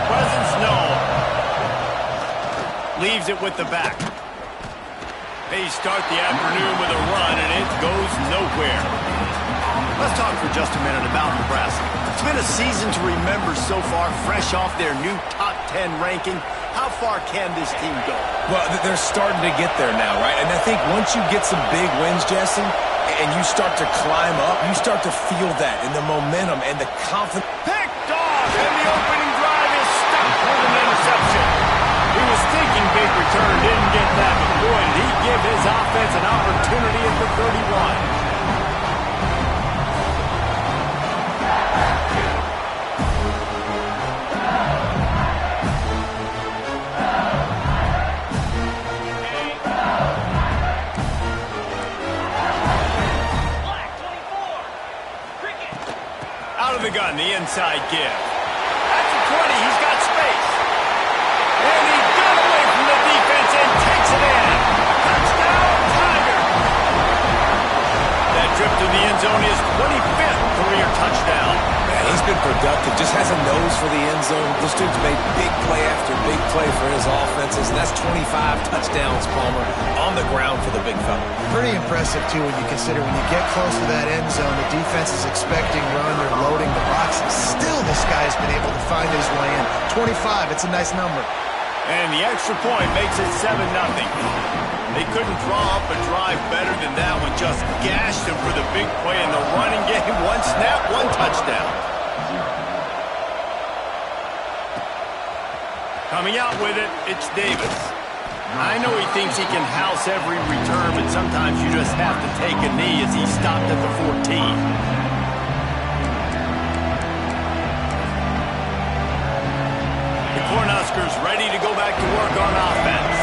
presence known. Leaves it with the back. They start the afternoon with a run, and it goes nowhere. Let's talk for just a minute about Nebraska. It's been a season to remember so far, fresh off their new top 10 ranking. How far can this team go? Well, they're starting to get there now, right? And I think once you get some big wins, Jesse, and you start to climb up, you start to feel that and the momentum and the confidence. Picked off, and the opening drive is stopped with an interception. He was thinking big return, didn't get that, but boy, did he give his offense an opportunity at the 31. The gun, the inside give. At the 20, he's got space. And he got away from the defense and takes it in. Touchdown, Tiger. That trip to the end zone is 25th career touchdown. Man, he's been productive, just has a nose for the end zone. This dude's made big play after big play for his offenses, and that's 25 touchdowns, Palmer, on the ground for the big fella. Pretty impressive, too, when you consider when you get close to that end zone, the defense is expecting run, they're loading the boxes. Still, this guy's been able to find his way in. 25, it's a nice number. And the extra point makes it 7-0. They couldn't draw up a drive better than that one. Just gashed him for the big play in the running game. One snap, one touchdown. Coming out with it, it's Davis. I know he thinks he can house every return, but sometimes you just have to take a knee as he stopped at the 14. The Cornhuskers ready to go back to work on offense.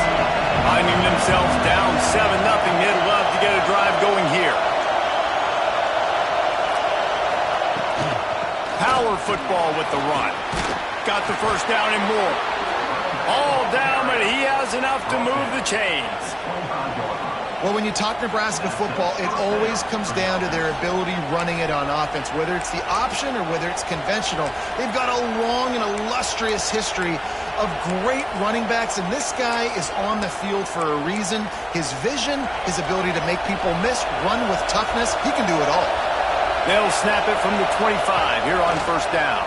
Finding themselves down 7-0, they'd love to get a drive going here. Power football with the run. Got the first down and more. All down, but he has enough to move the chains. Well, when you talk Nebraska football, it always comes down to their ability running it on offense, whether it's the option or whether it's conventional. They've got a long and illustrious history of great running backs, and this guy is on the field for a reason. His vision, his ability to make people miss, run with toughness, he can do it all. They'll snap it from the 25 here on first down.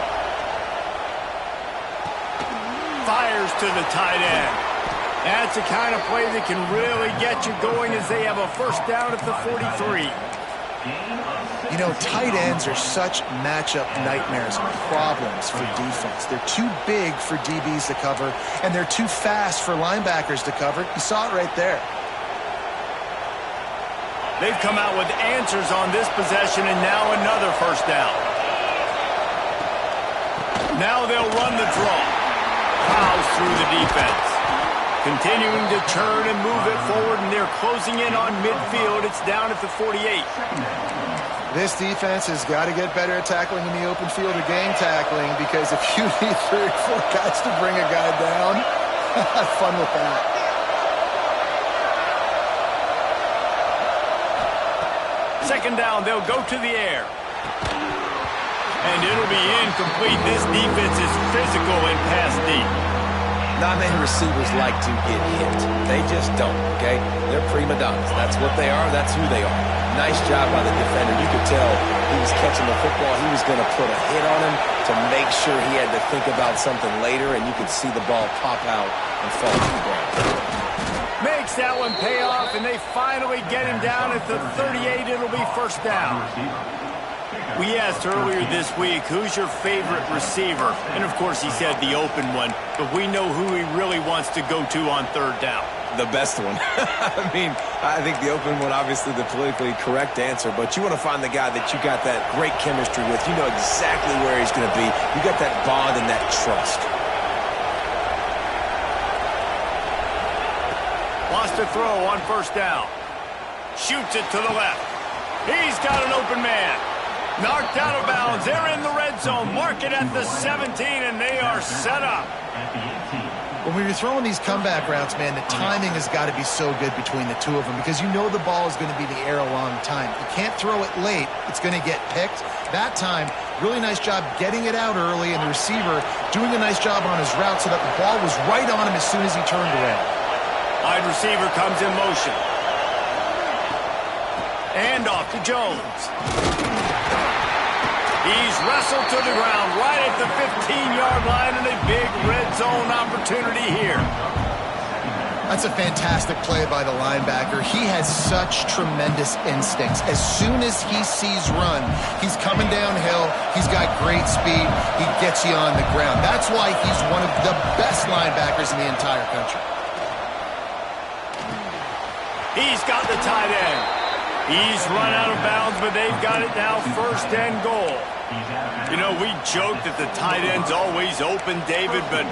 Fires to the tight end. That's the kind of play that can really get you going as they have a first down at the 43. You know, tight ends are such matchup nightmares and problems for defense. They're too big for DBs to cover, and they're too fast for linebackers to cover. You saw it right there. They've come out with answers on this possession, and now another first down. Now they'll run the draw. Plows through the defense. Continuing to turn and move it forward, and they're closing in on midfield. It's down at the 48. This defense has got to get better at tackling in the open field or game tackling, because if you need 3 or 4 guys to bring a guy down, have fun with that. Second down, they'll go to the air. And it'll be incomplete. This defense is physical and pass deep. Not many receivers like to get hit. They just don't, okay? They're prima donnas. That's what they are. That's who they are. Nice job by the defender. You could tell he was catching the football. He was going to put a hit on him to make sure he had to think about something later, and you could see the ball pop out and fall to the ground. Makes that one pay off, and they finally get him down at the 38. It'll be first down. We asked earlier this week, who's your favorite receiver? And, of course, he said the open one. But we know who he really wants to go to on third down. The best one. I mean, I think the open one, obviously the politically correct answer. But you want to find the guy that you got that great chemistry with. You know exactly where he's going to be. You got that bond and that trust. Wants to throw on first down. Shoots it to the left. He's got an open man. Knocked out of bounds. They're in the red zone. Mark it at the 17, and they are set up. When you're throwing these comeback routes, man, the timing has got to be so good between the two of them because you know the ball is going to be in the air a long time. You can't throw it late. It's going to get picked. That time, really nice job getting it out early, and the receiver doing a nice job on his route so that the ball was right on him as soon as he turned around. Wide receiver comes in motion. And off to Jones. He's wrestled to the ground right at the 15-yard line, and a big red zone opportunity here. That's a fantastic play by the linebacker. He has such tremendous instincts. As soon as he sees run, he's coming downhill. He's got great speed. He gets you on the ground. That's why he's one of the best linebackers in the entire country. He's got the tight end. He's run out of bounds, but they've got it now, first and goal. You know, we joke that the tight end's always open, David, but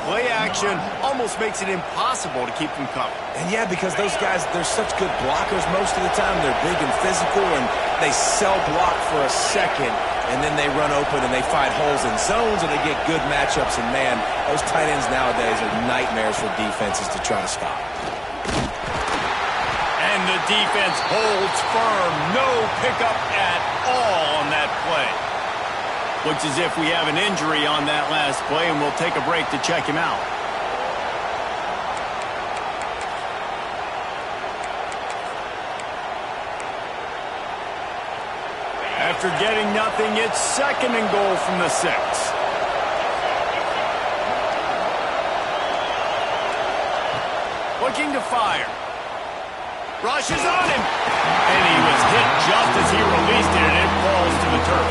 play action almost makes it impossible to keep them covered. And yeah, because those guys, they're such good blockers most of the time. They're big and physical, and they sell block for a second, and then they run open and they find holes in zones, and they get good matchups. And man, those tight ends nowadays are nightmares for defenses to try to stop. And the defense holds firm. No pickup at all on that play. Looks as if we have an injury on that last play, and we'll take a break to check him out. After getting nothing, it's second and goal from the 6. Looking to fire. Rushes on him. And he was hit just as he released it, and it falls to the turf.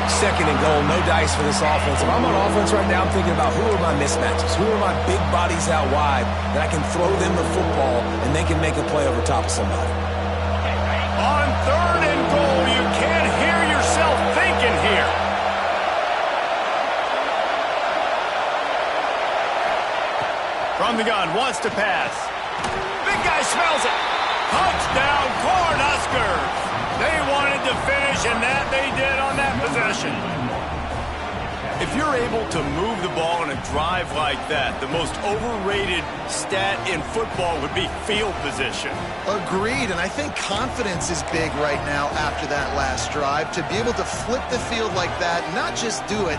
Second and goal, no dice for this offense. If I'm on offense right now, I'm thinking about who are my mismatches? Who are my big bodies out wide that I can throw them the football and they can make a play over top of somebody? On third and goal, you can't hear yourself thinking here. From the gun, wants to pass. Big guy smells it. Touchdown, Cornhuskers. They wanted to finish, and that they did on that possession. If you're able to move the ball in a drive like that, the most overrated stat in football would be field position. Agreed, and I think confidence is big right now after that last drive. To be able to flip the field like that, not just do it,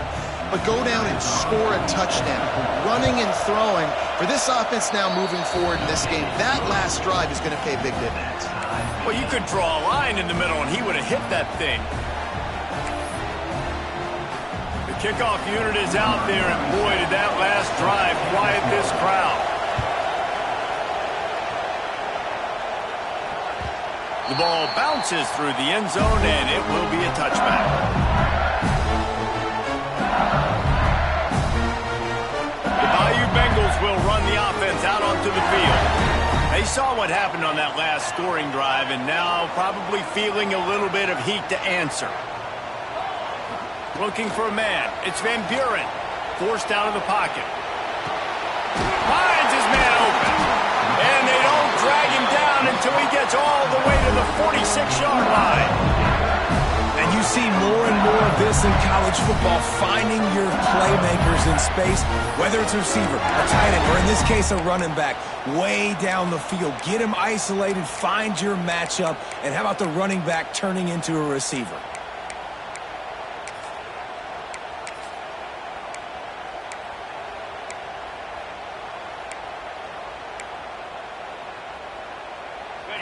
but go down and score a touchdown. Running and throwing. For this offense now moving forward in this game, that last drive is going to pay big dividends. Well, you could draw a line in the middle, and he would have hit that thing. The kickoff unit is out there, and boy, did that last drive quiet this crowd. The ball bounces through the end zone, and it will be a touchback. The Bayou Bengals will run the offense out onto the field. They saw what happened on that last scoring drive, and now probably feeling a little bit of heat to answer. Looking for a man. It's Van Buren. Forced out of the pocket. Finds his man open. And they don't drag him down until he gets all the way to the 46-yard line. And you see more and more of this in college football, finding your playmakers in space, whether it's a receiver, a tight end, or in this case a running back, way down the field. Get him isolated, find your matchup, and how about the running back turning into a receiver?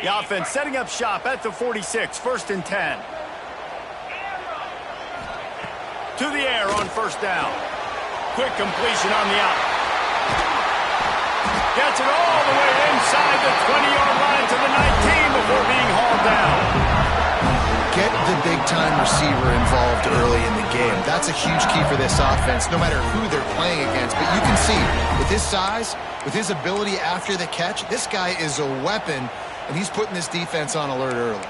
The offense setting up shop at the 46, first and 10. To the air on first down. Quick completion on the out. Gets it all the way inside the 20-yard line to the 19 before being hauled down. Get the big-time receiver involved early in the game. That's a huge key for this offense, no matter who they're playing against. But you can see, with his size, with his ability after the catch, this guy is a weapon, and he's putting this defense on alert early.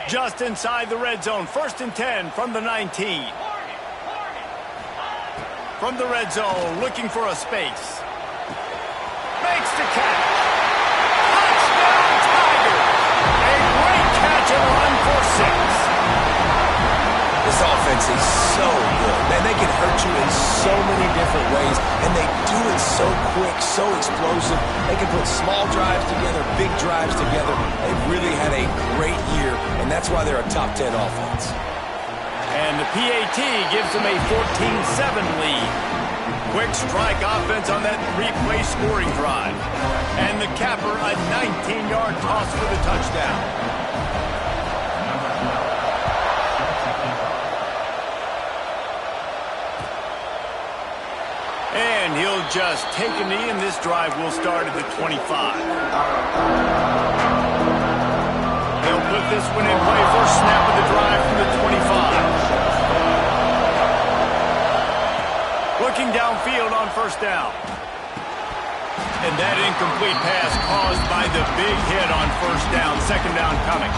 Just inside the red zone, first and 10 from the 19. From the red zone, looking for a space. Makes the catch. Touchdown, Tigers! A great catch defense is so good. Man, they can hurt you in so many different ways, and they do it so quick, so explosive. They can put small drives together, big drives together. They've really had a great year, and that's why they're a top 10 offense. And the PAT gives them a 14-7 lead. Quick strike offense on that three-play scoring drive. And the capper, a 19-yard toss for the touchdown. And he'll just take a knee, and this drive will start at the 25. They'll put this one in play. First snap of the drive from the 25. Looking downfield on first down. And that incomplete pass caused by the big hit on first down. Second down coming.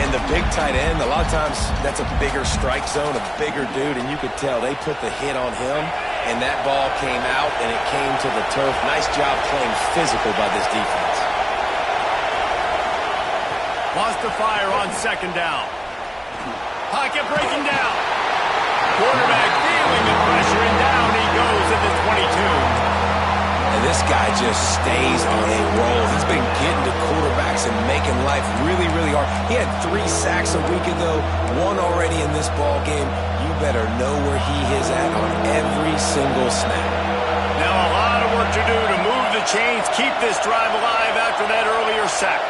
And the big tight end, a lot of times that's a bigger strike zone, a bigger dude, and you could tell they put the hit on him, and that ball came out, and it came to the turf. Nice job playing physical by this defense. Wants to fire on second down. Pocket breaking down. Quarterback feeling the pressure, and down he goes at the 22. And this guy just stays on a roll. He's been getting to quarterbacks and making life really, really hard. He had 3 sacks a week ago, 1 already in this ball game. You better know where he is at on every single snap. Now a lot of work to do to move the chains, keep this drive alive after that earlier sack.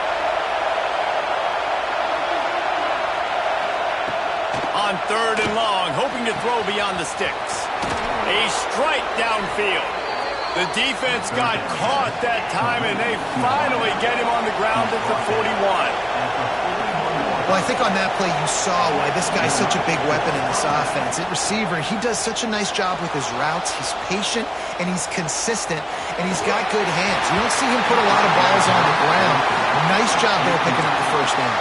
On third and long, hoping to throw beyond the sticks. A strike downfield. The defense got caught that time, and they finally get him on the ground at the 41. Well, I think on that play you saw why this guy's such a big weapon in this offense. At receiver, he does such a nice job with his routes. He's patient, and he's consistent, and he's got good hands. You don't see him put a lot of balls on the ground. Nice job there picking up the first down.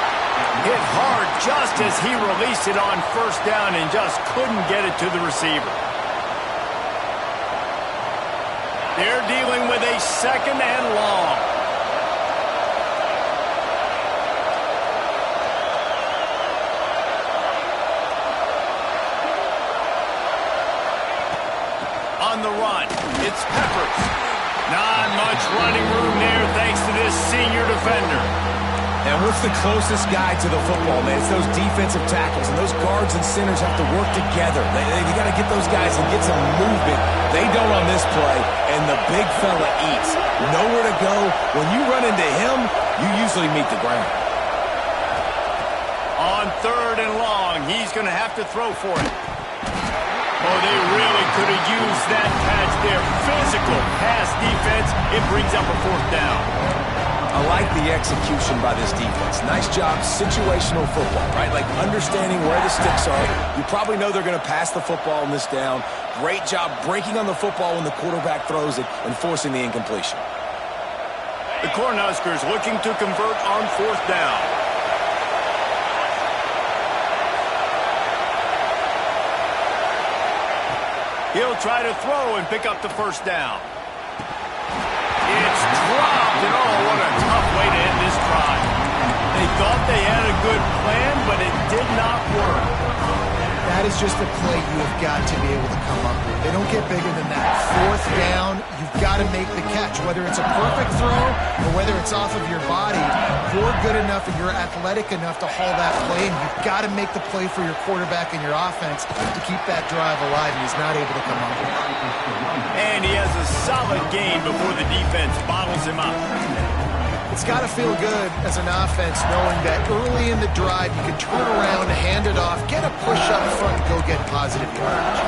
Hit hard just as he released it on first down and just couldn't get it to the receiver. They're dealing with a second and long. On the run, it's Peppers. Not much running room there thanks to this senior defender. And what's the closest guy to the football, man? It's those defensive tackles, and those guards and centers have to work together. They got to get those guys and get some movement. They don't on this play, and the big fella eats. Nowhere to go. When you run into him, you usually meet the ground. On third and long, he's going to have to throw for it. Oh, they really could have used that catch there. Physical pass defense. It brings up a fourth down. I like the execution by this defense. Nice job, situational football, right? Like understanding where the sticks are. You probably know they're going to pass the football on this down. Great job breaking on the football when the quarterback throws it and forcing the incompletion. The Cornhuskers looking to convert on fourth down. He'll try to throw and pick up the first down. It's dropped, and oh, what a tough way to end this drive. They thought they had a good plan, but it did not work. That is just a play you have got to be able to come up with. They don't get bigger than that. Fourth down, you've got to make the catch. Whether it's a perfect throw or whether it's off of your body, you're good enough and you're athletic enough to haul that play, and you've got to make the play for your quarterback and your offense to keep that drive alive, and he's not able to come up with it. And he has a solid gain before the defense bottles him up. It's got to feel good as an offense knowing that early in the drive you can turn around, hand it off, get a push up front, and go get positive yardage.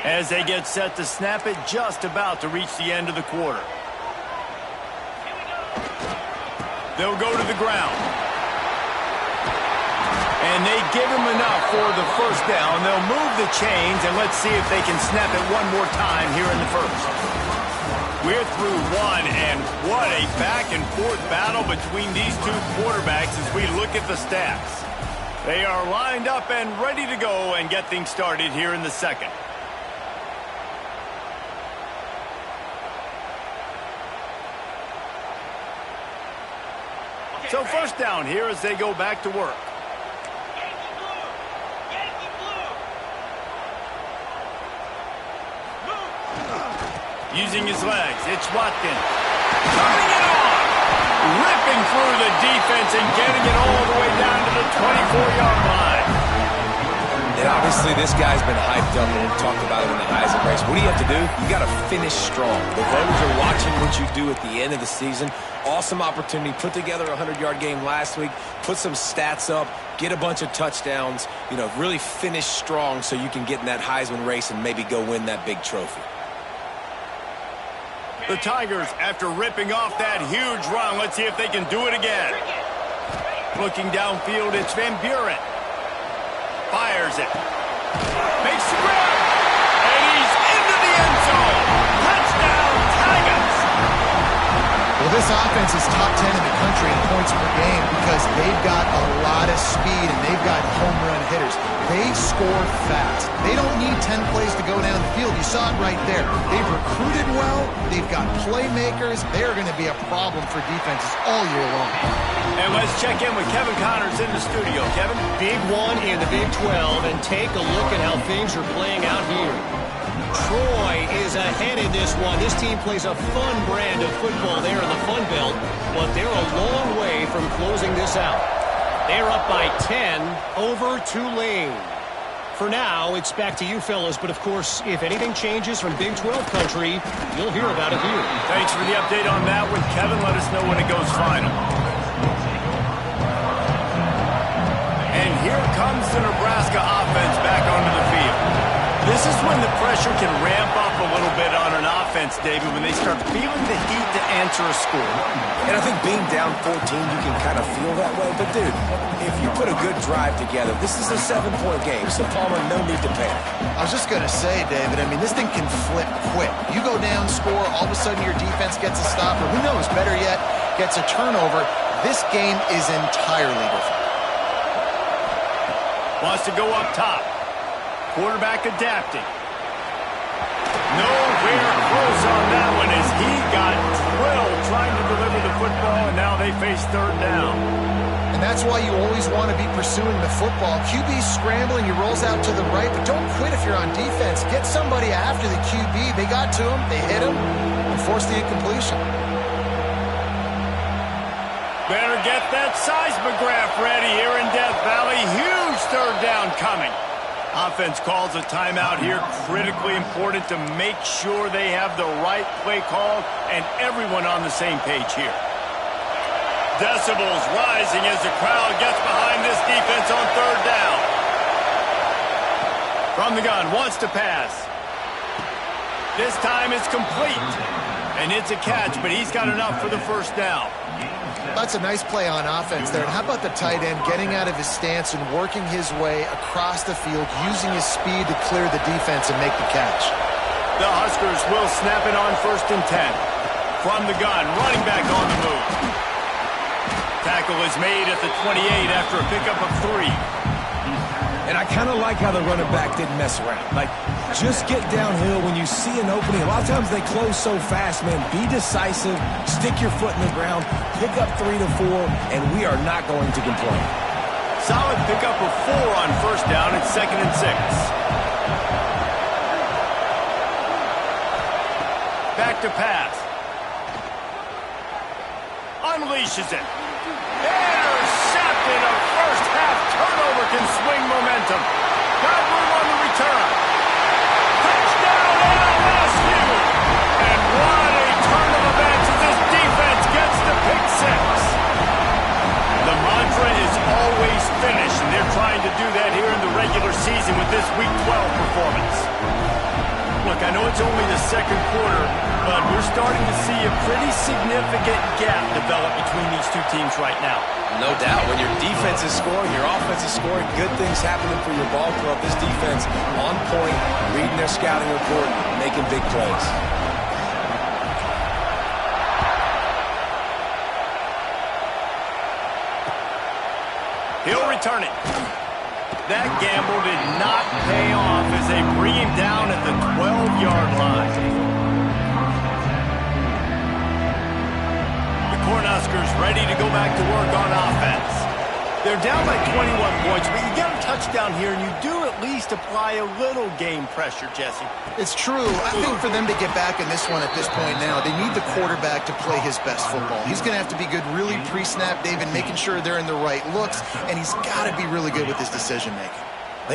As they get set to snap it, just about to reach the end of the quarter. They'll go to the ground. And they give him enough for the first down. They'll move the chains, and let's see if they can snap it one more time here in the first. We're through one, and what a back-and-forth battle between these two quarterbacks as we look at the stats. They are lined up and ready to go and get things started here in the second. So first down here as they go back to work. Using his legs, it's Watkins. Turning it on. Ripping through the defense and getting it all the way down to the 24-yard line. And obviously this guy's been hyped up, and we talked about it in the Heisman race. What do you have to do? You got to finish strong. The voters are watching what you do at the end of the season. Awesome opportunity. Put together a 100-yard game last week. Put some stats up. Get a bunch of touchdowns. You know, really finish strong so you can get in that Heisman race and maybe go win that big trophy. The Tigers, after ripping off that huge run, let's see if they can do it again. Looking downfield, it's Van Buren. Fires it. Makes the grab. And he's into the end zone. Touchdown, Tigers. Well, this offense is top 10 in the country in points per game because they've got a lot of speed and they've got home run hitters. They score fast. They don't need 10 plays to go down the field. You saw it right there. They've recruited well. They've got playmakers. They're going to be a problem for defenses all year long. And let's check in with Kevin Connors in the studio. Kevin? Big one in the Big 12, and take a look at how things are playing out here. Troy is ahead in this one. This team plays a fun brand of football there in the Fun Belt, but they're a long way from closing this out. They're up by 10 over Tulane. For now, it's back to you fellas, but of course, if anything changes from Big 12 country, you'll hear about it here. Thanks for the update on that one, Kevin. Let us know when it goes final. And here comes the Nebraska offense back onto the field. This is when the pressure can ramp up a little bit on an offense, David, when they start feeling the heat to answer a score. And I think being down 14, you can kind of feel that way. But, dude, if you put a good drive together, this is a 7-point game, so Palmer, no need to panic. I was just going to say, David, I mean, this thing can flip quick. You go down, score, all of a sudden your defense gets a stop, or who knows, better yet, gets a turnover. This game is entirely different. Wants to go up top. Quarterback adapting. Nowhere close on that one as he got drilled trying to deliver the football, and now they face third down. And that's why you always want to be pursuing the football. QB's scrambling, he rolls out to the right, but don't quit if you're on defense. Get somebody after the QB. They got to him, they hit him, and forced the incompletion. Better get that seismograph ready here in Death Valley. Huge third down coming. Offense calls a timeout here. Critically important to make sure they have the right play call and everyone on the same page here. Decibels rising as the crowd gets behind this defense on third down. From the gun, wants to pass. This time it's complete. And it's a catch, but he's got enough for the first down. That's a nice play on offense there. And how about the tight end getting out of his stance and working his way across the field, using his speed to clear the defense and make the catch. The Huskers will snap it on 1st and 10. From the gun, running back on the move. Tackle is made at the 28 after a pickup of 3. And I kind of like how the running back didn't mess around. Like, just get downhill when you see an opening. A lot of times they close so fast, man. Be decisive, stick your foot in the ground, pick up 3 to 4, and we are not going to complain. Solid pickup of 4 on first down. It's 2nd and 6. Back to pass. Unleashes it. Intercepted. A first half turnover can swing momentum. Got room on the return. Touchdown LSU. And what a turn of events as this defense gets the pick 6. The mantra is always finish, and they're trying to do that here in the regular season with this Week 12 performance. Look, I know it's only the second quarter, but we're starting to see a pretty significant gap develop between these two teams right now. No doubt. When your defense is scoring, your offense is scoring, good things happening for your ball club. This defense on point, reading their scouting report, making big plays. He'll return it. That gamble did not pay off as they bring him down at the 12-yard line. The corner Huskers ready to go back to work on offense. They're down by 21 points, but you get a touchdown here, and you do at least apply a little game pressure, Jesse. It's true. I think for them to get back in this one at this point now, they need the quarterback to play his best football. He's going to have to be good really pre-snap, David, making sure they're in the right looks, and he's got to be really good with his decision-making.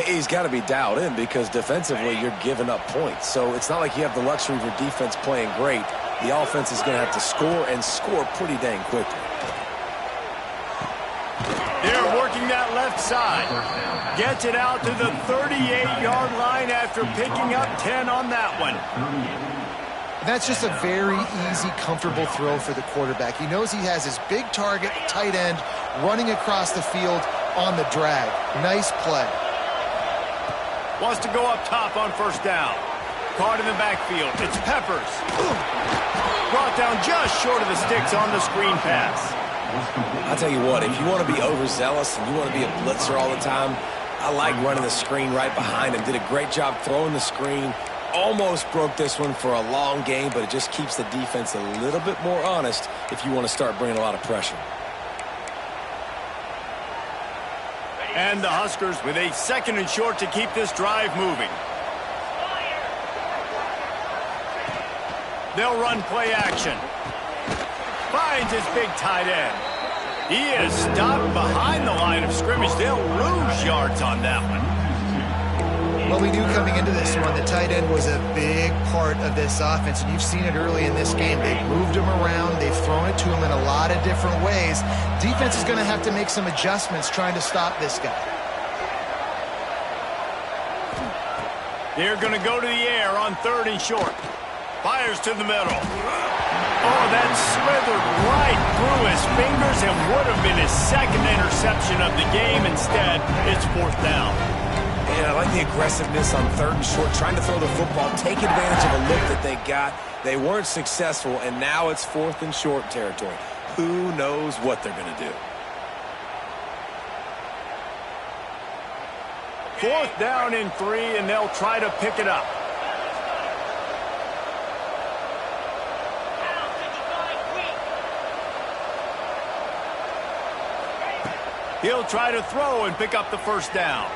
He's got to be dialed in because defensively you're giving up points. So it's not like you have the luxury of your defense playing great. The offense is going to have to score and score pretty dang quickly. They're working that left side. Gets it out to the 38-yard line after picking up 10 on that one. That's just a very easy, comfortable throw for the quarterback. He knows he has his big target, tight end, running across the field on the drag. Nice play. Wants to go up top on first down. Caught in the backfield. It's Peppers. Brought down just short of the sticks on the screen pass. I'll tell you what, if you want to be overzealous and you want to be a blitzer all the time, I like running the screen right behind him. Did a great job throwing the screen. Almost broke this one for a long game, but it just keeps the defense a little bit more honest if you want to start bringing a lot of pressure. And the Huskers with a 2nd and short to keep this drive moving. They'll run play action. Finds his big tight end. He is stopped behind the line of scrimmage. They'll lose yards on that one. Well, we knew coming into this one the tight end was a big part of this offense, and you've seen it early in this game. They've moved him around. They've thrown it to him in a lot of different ways. Defense is going to have to make some adjustments trying to stop this guy. They're going to go to the air on 3rd and short. Fires to the middle. Oh, that slithered right through his fingers and would have been his 2nd interception of the game. Instead, it's 4th down. Yeah, I like the aggressiveness on 3rd and short, trying to throw the football, take advantage of a look that they got. They weren't successful, and now it's 4th and short territory. Who knows what they're going to do? 4th down and 3, and they'll try to pick it up. He'll try to throw and pick up the 1st down.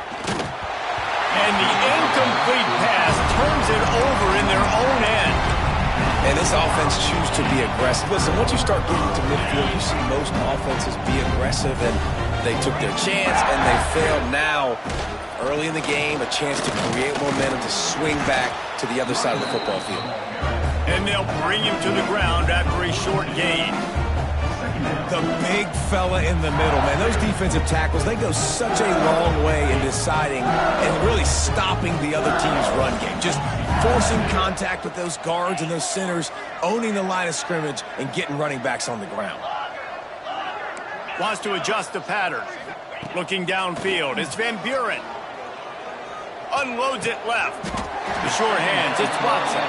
And the incomplete pass turns it over in their own end. And this offense chooses to be aggressive. Listen, once you start getting to midfield, you see most offenses be aggressive, and they took their chance, and they failed. Now, early in the game, a chance to create momentum to swing back to the other side of the football field. And they'll bring him to the ground after a short gain. The big fella in the middle, man. Those defensive tackles, they go such a long way in deciding and really stopping the other team's run game. Just forcing contact with those guards and those centers, owning the line of scrimmage, and getting running backs on the ground. Wants to adjust the pattern. Looking downfield, it's Van Buren. Unloads it left. The short hands, it's Watson.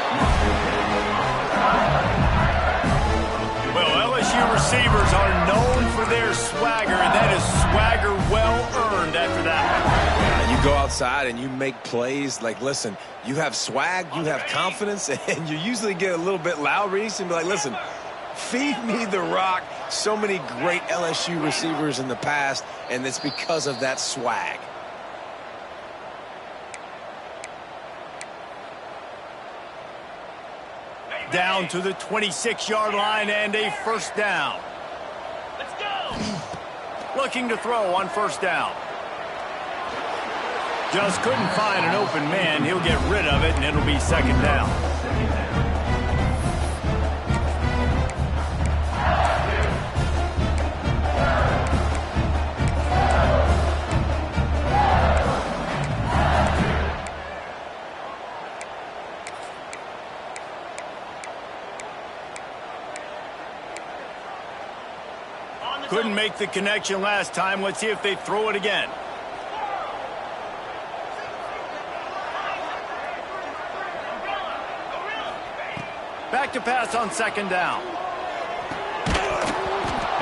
Well, LSU receivers are known for their swagger, and that is swagger well-earned after that one. You go outside and you make plays. Like, listen, you have swag, you have confidence, and you usually get a little bit loud, Reese, and be like, listen, feed me the rock. So many great LSU receivers in the past, and it's because of that swag. Down to the 26-yard line and a 1st down. Let's go! Looking to throw on 1st down. Just couldn't find an open man. He'll get rid of it, and it'll be 2nd down. Couldn't make the connection last time. Let's see if they throw it again. Back to pass on 2nd down.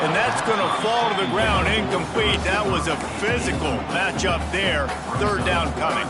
And that's going to fall to the ground incomplete. That was a physical matchup there. 3rd down coming.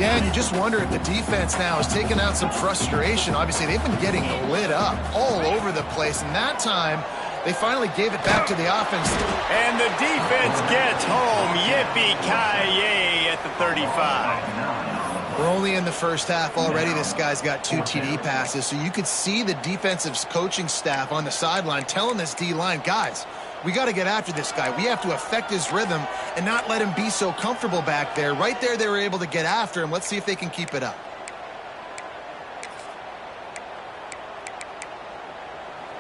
Yeah, and you just wonder if the defense now is taking out some frustration. Obviously, they've been getting lit up all over the place. And that time, They finally gave it back to the offense. And the defense gets home. Yippee-ki-yay at the 35. We're only in the first half already. This guy's got 2 TD passes, so you could see the defensive coaching staff on the sideline telling this D-line, guys, we got to get after this guy. We have to affect his rhythm and not let him be so comfortable back there. Right there, they were able to get after him. Let's see if they can keep it up.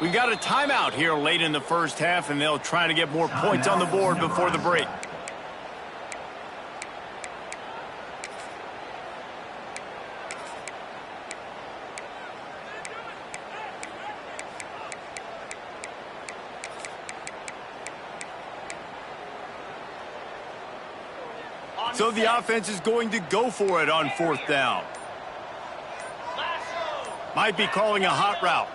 We got a timeout here late in the first half, and they'll try to get more points on the board before the break. So the offense is going to go for it on 4th down. Might be calling a hot route.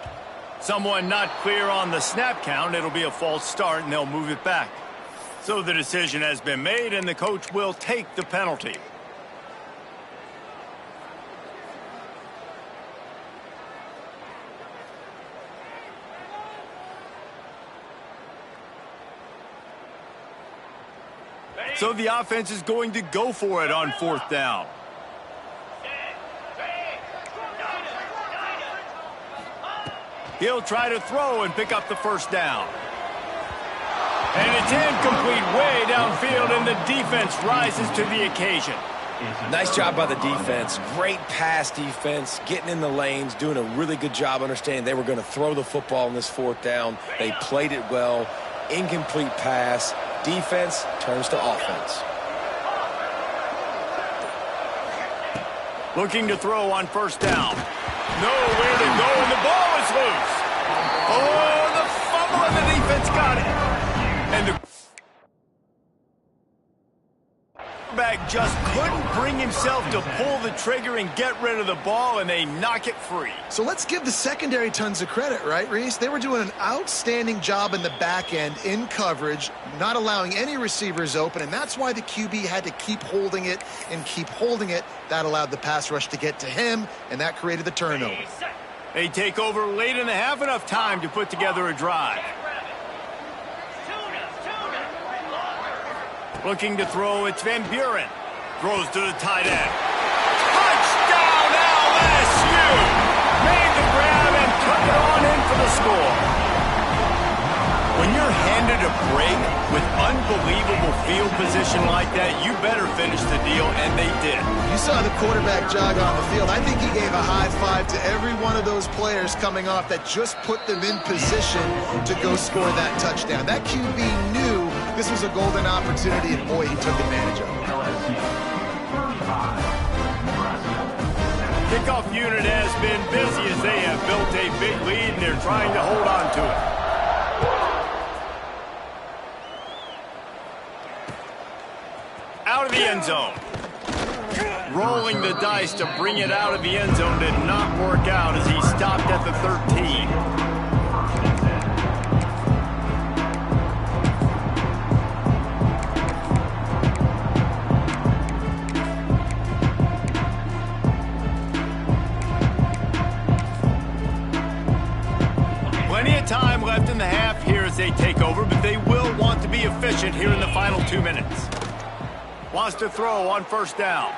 Someone not clear on the snap count. It'll be a false start, and they'll move it back. So the decision has been made, and the coach will take the penalty. So the offense is going to go for it on 4th down. He'll try to throw and pick up the first down. And it's incomplete way downfield, and the defense rises to the occasion. Nice job by the defense. Great pass defense, getting in the lanes, doing a really good job understanding they were going to throw the football on this 4th down. They played it well. Incomplete pass. Defense turns to offense. Looking to throw on 1st down. Nowhere to go, and the ball is loose. Oh, the fumble, and the defense got it. And the quarterback just couldn't bring himself to pull the trigger and get rid of the ball, and they knock it free. So let's give the secondary tons of credit, right, Reese? They were doing an outstanding job in the back end, in coverage, not allowing any receivers open, and that's why the QB had to keep holding it and keep holding it. That allowed the pass rush to get to him, and that created the turnover. They take over late in the half, enough time to put together a drive. Looking to throw, it's Van Buren. Throws to the tight end. Touchdown LSU! Made the grab and took it on in for the score. When you're handed a break with unbelievable field position like that, you better finish the deal, and they did. You saw the quarterback jog on the field. I think he gave a high five to every one of those players coming off that just put them in position to go score that touchdown. That QB knew this was a golden opportunity, and boy, he took advantage of it. Kickoff unit has been busy as they have built a big lead, and they're trying to hold on to it. Out of the end zone. Rolling the dice to bring it out of the end zone did not work out as he stopped at the 13. Plenty of time left in the half here as they take over, but they will want to be efficient here in the final 2 minutes. Wants to throw on 1st down.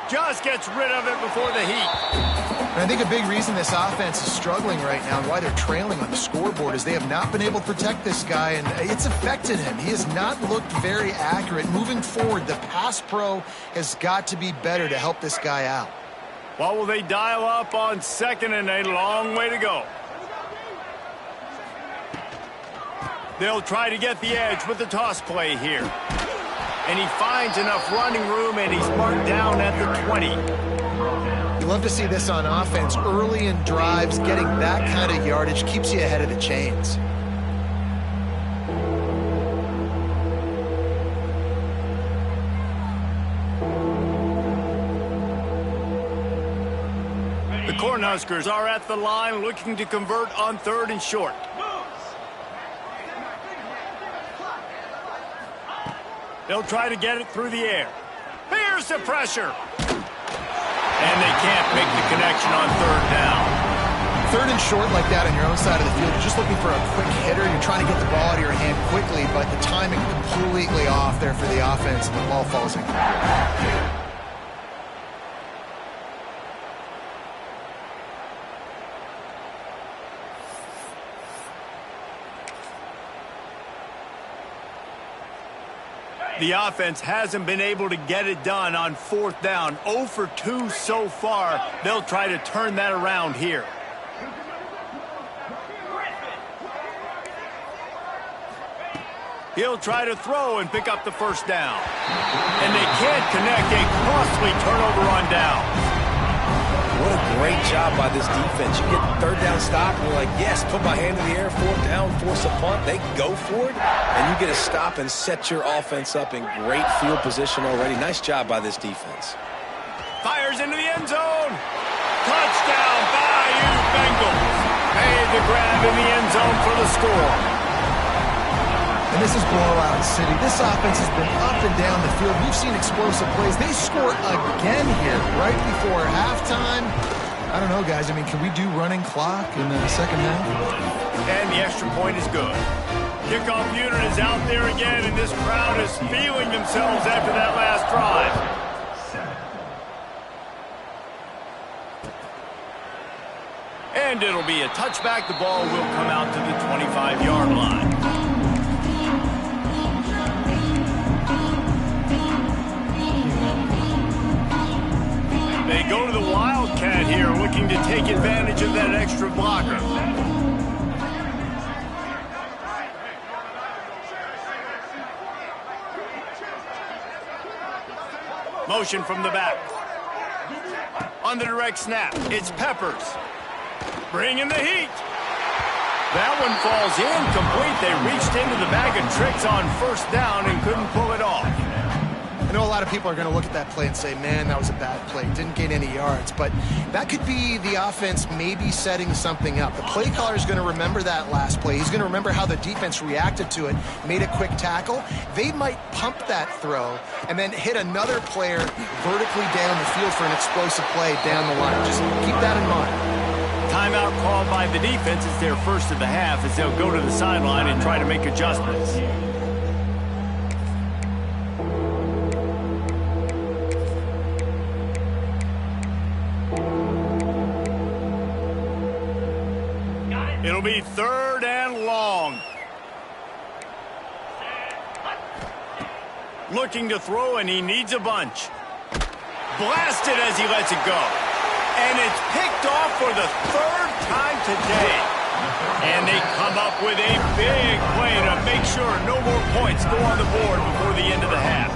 Just gets rid of it before the heat. And I think a big reason this offense is struggling right now and why they're trailing on the scoreboard is they have not been able to protect this guy, and it's affected him. He has not looked very accurate. Moving forward, the pass pro has got to be better to help this guy out. What will they dial up on 2nd and a long way to go? They'll try to get the edge with the toss play here. And he finds enough running room, and he's marked down at the 20. You love to see this on offense. Early in drives, getting that kind of yardage keeps you ahead of the chains. The Cornhuskers are at the line looking to convert on 3rd and short. They'll try to get it through the air. Here's the pressure. And they can't make the connection on 3rd down. Third and short like that on your own side of the field, you're just looking for a quick hitter. You're trying to get the ball out of your hand quickly, but the timing completely off there for the offense, and the ball falls in. The offense hasn't been able to get it done on fourth down. 0 for 2 so far. They'll try to turn that around here. He'll try to throw and pick up the first down. And they can't connect a costly turnover on down. What a great job by this defense. You get the third down stop, and you're like, yes, put my hand in the air, fourth down, force a punt. They go for it, and you get a stop and set your offense up in great field position already. Nice job by this defense. Fires into the end zone. Touchdown, Bayou Bengals. Made the grab in the end zone for the score. And this is blowout city. This offense has been up and down the field. We've seen explosive plays. They score again here right before halftime. I don't know, guys. I mean, can we do running clock in the second half? And the extra point is good. Kickoff unit is out there again, and this crowd is feeling themselves after that last drive. And it'll be a touchback. The ball will come out to the 25-yard line. They go to the Wildcat here, looking to take advantage of that extra blocker. Motion from the back. On the direct snap, it's Peppers. Bringing the heat. That one falls incomplete. They reached into the bag of tricks on first down and couldn't pull it off. I know a lot of people are going to look at that play and say, man, that was a bad play. Didn't gain any yards. But that could be the offense maybe setting something up. The play caller is going to remember that last play. He's going to remember how the defense reacted to it, made a quick tackle. They might pump that throw and then hit another player vertically down the field for an explosive play down the line. Just keep that in mind. Timeout called by the defense. It's their first of the half as they'll go to the sideline and try to make adjustments. It'll be third and long. Looking to throw, and he needs a bunch. Blasted as he lets it go. And it's picked off for the third time today. And they come up with a big play to make sure no more points go on the board before the end of the half.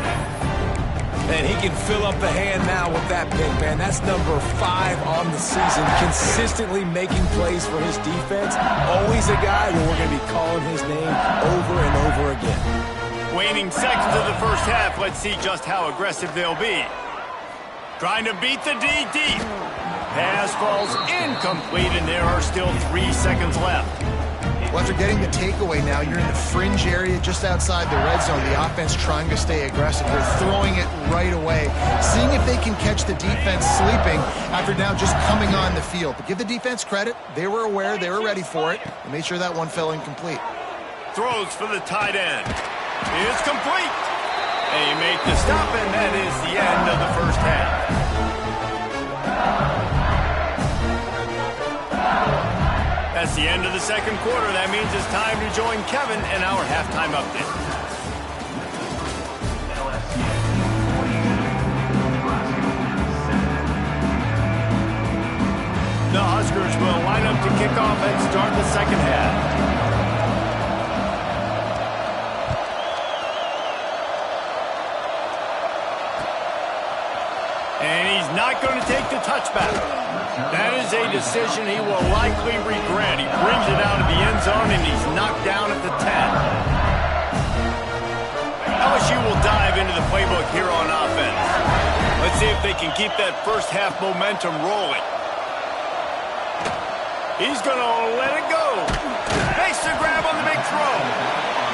And he can fill up the hand now with that pick, man. That's number 5 on the season, consistently making plays for his defense. Always a guy where we're going to be calling his name over and over again. Waning seconds of the first half. Let's see just how aggressive they'll be. Trying to beat the D deep. Pass falls incomplete, and there are still 3 seconds left. Well, after getting the takeaway now, you're in the fringe area just outside the red zone. The offense trying to stay aggressive. They're throwing it right away, seeing if they can catch the defense sleeping after now just coming on the field. But give the defense credit. They were aware. They were ready for it. And made sure that one fell incomplete. Throws for the tight end. It's complete. They make the stop, and that is the end of the first half. That's the end of the second quarter. That means it's time to join Kevin in our halftime update. The Huskers will line up to kick off and start the second half. And he's not going to take the touchback. That is a decision he will likely regret. He brings it out of the end zone, and he's knocked down at the 10. LSU will dive into the playbook here on offense. Let's see if they can keep that first half momentum rolling. He's going to let it go. Makes the grab on the big throw.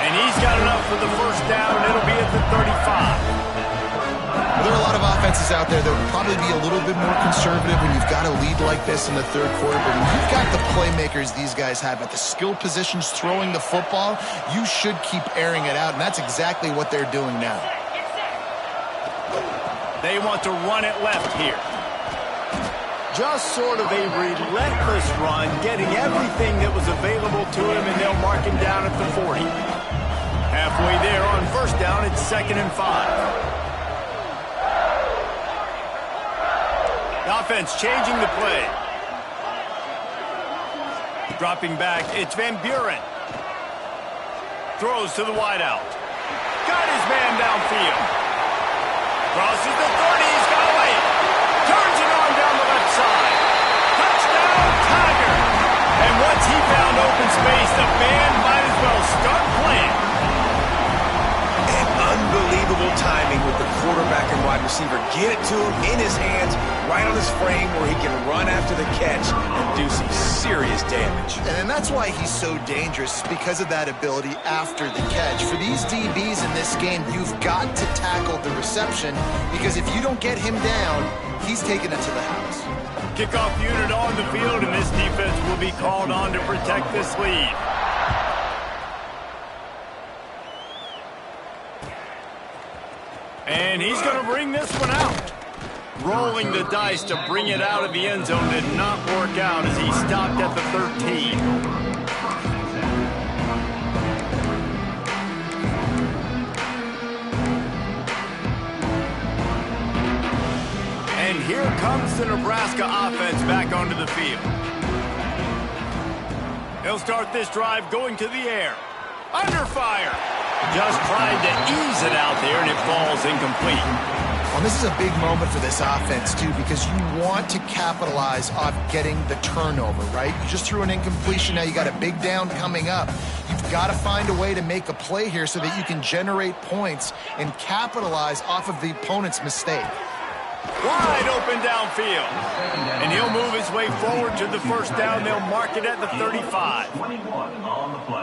And he's got enough for the first down. It'll be at the 35. Well, there are a lot of offenses out there that would probably be a little bit more conservative when you've got a lead like this in the third quarter. But when you've got the playmakers these guys have at the skill positions throwing the football, you should keep airing it out, and that's exactly what they're doing now. They want to run it left here. Just sort of a relentless run, getting everything that was available to him, and they'll mark him down at the 40. Halfway there on first down, it's 2nd and 5. The offense changing the play. Dropping back, it's Van Buren. Throws to the wideout. Got his man downfield. Crosses the 30, he's got away. Turns it on down the left side. Touchdown, Tiger. And once he found open space, the band might as well start playing. And unbelievable timing with the quarterback and wide receiver. Get it to him in his hands, right on his frame where he can run after the catch and do some serious damage. And that's why he's so dangerous, because of that ability after the catch. For these DBs in this game, you've got to tackle the reception, because if you don't get him down, he's taking it to the house. Kickoff unit on the field, and this defense will be called on to protect this lead. And he's going to bring this one out. Rolling the dice to bring it out of the end zone did not work out as he stopped at the 13. And here comes the Nebraska offense back onto the field. They'll start this drive going to the air. Under fire. Just tried to ease it out there, and it falls incomplete. Well, this is a big moment for this offense, too, because you want to capitalize off getting the turnover, right? You just threw an incompletion. Now you got a big down coming up. You've got to find a way to make a play here so that you can generate points and capitalize off of the opponent's mistake. Wide open downfield. And he'll move his way forward to the first down. They'll mark it at the 35.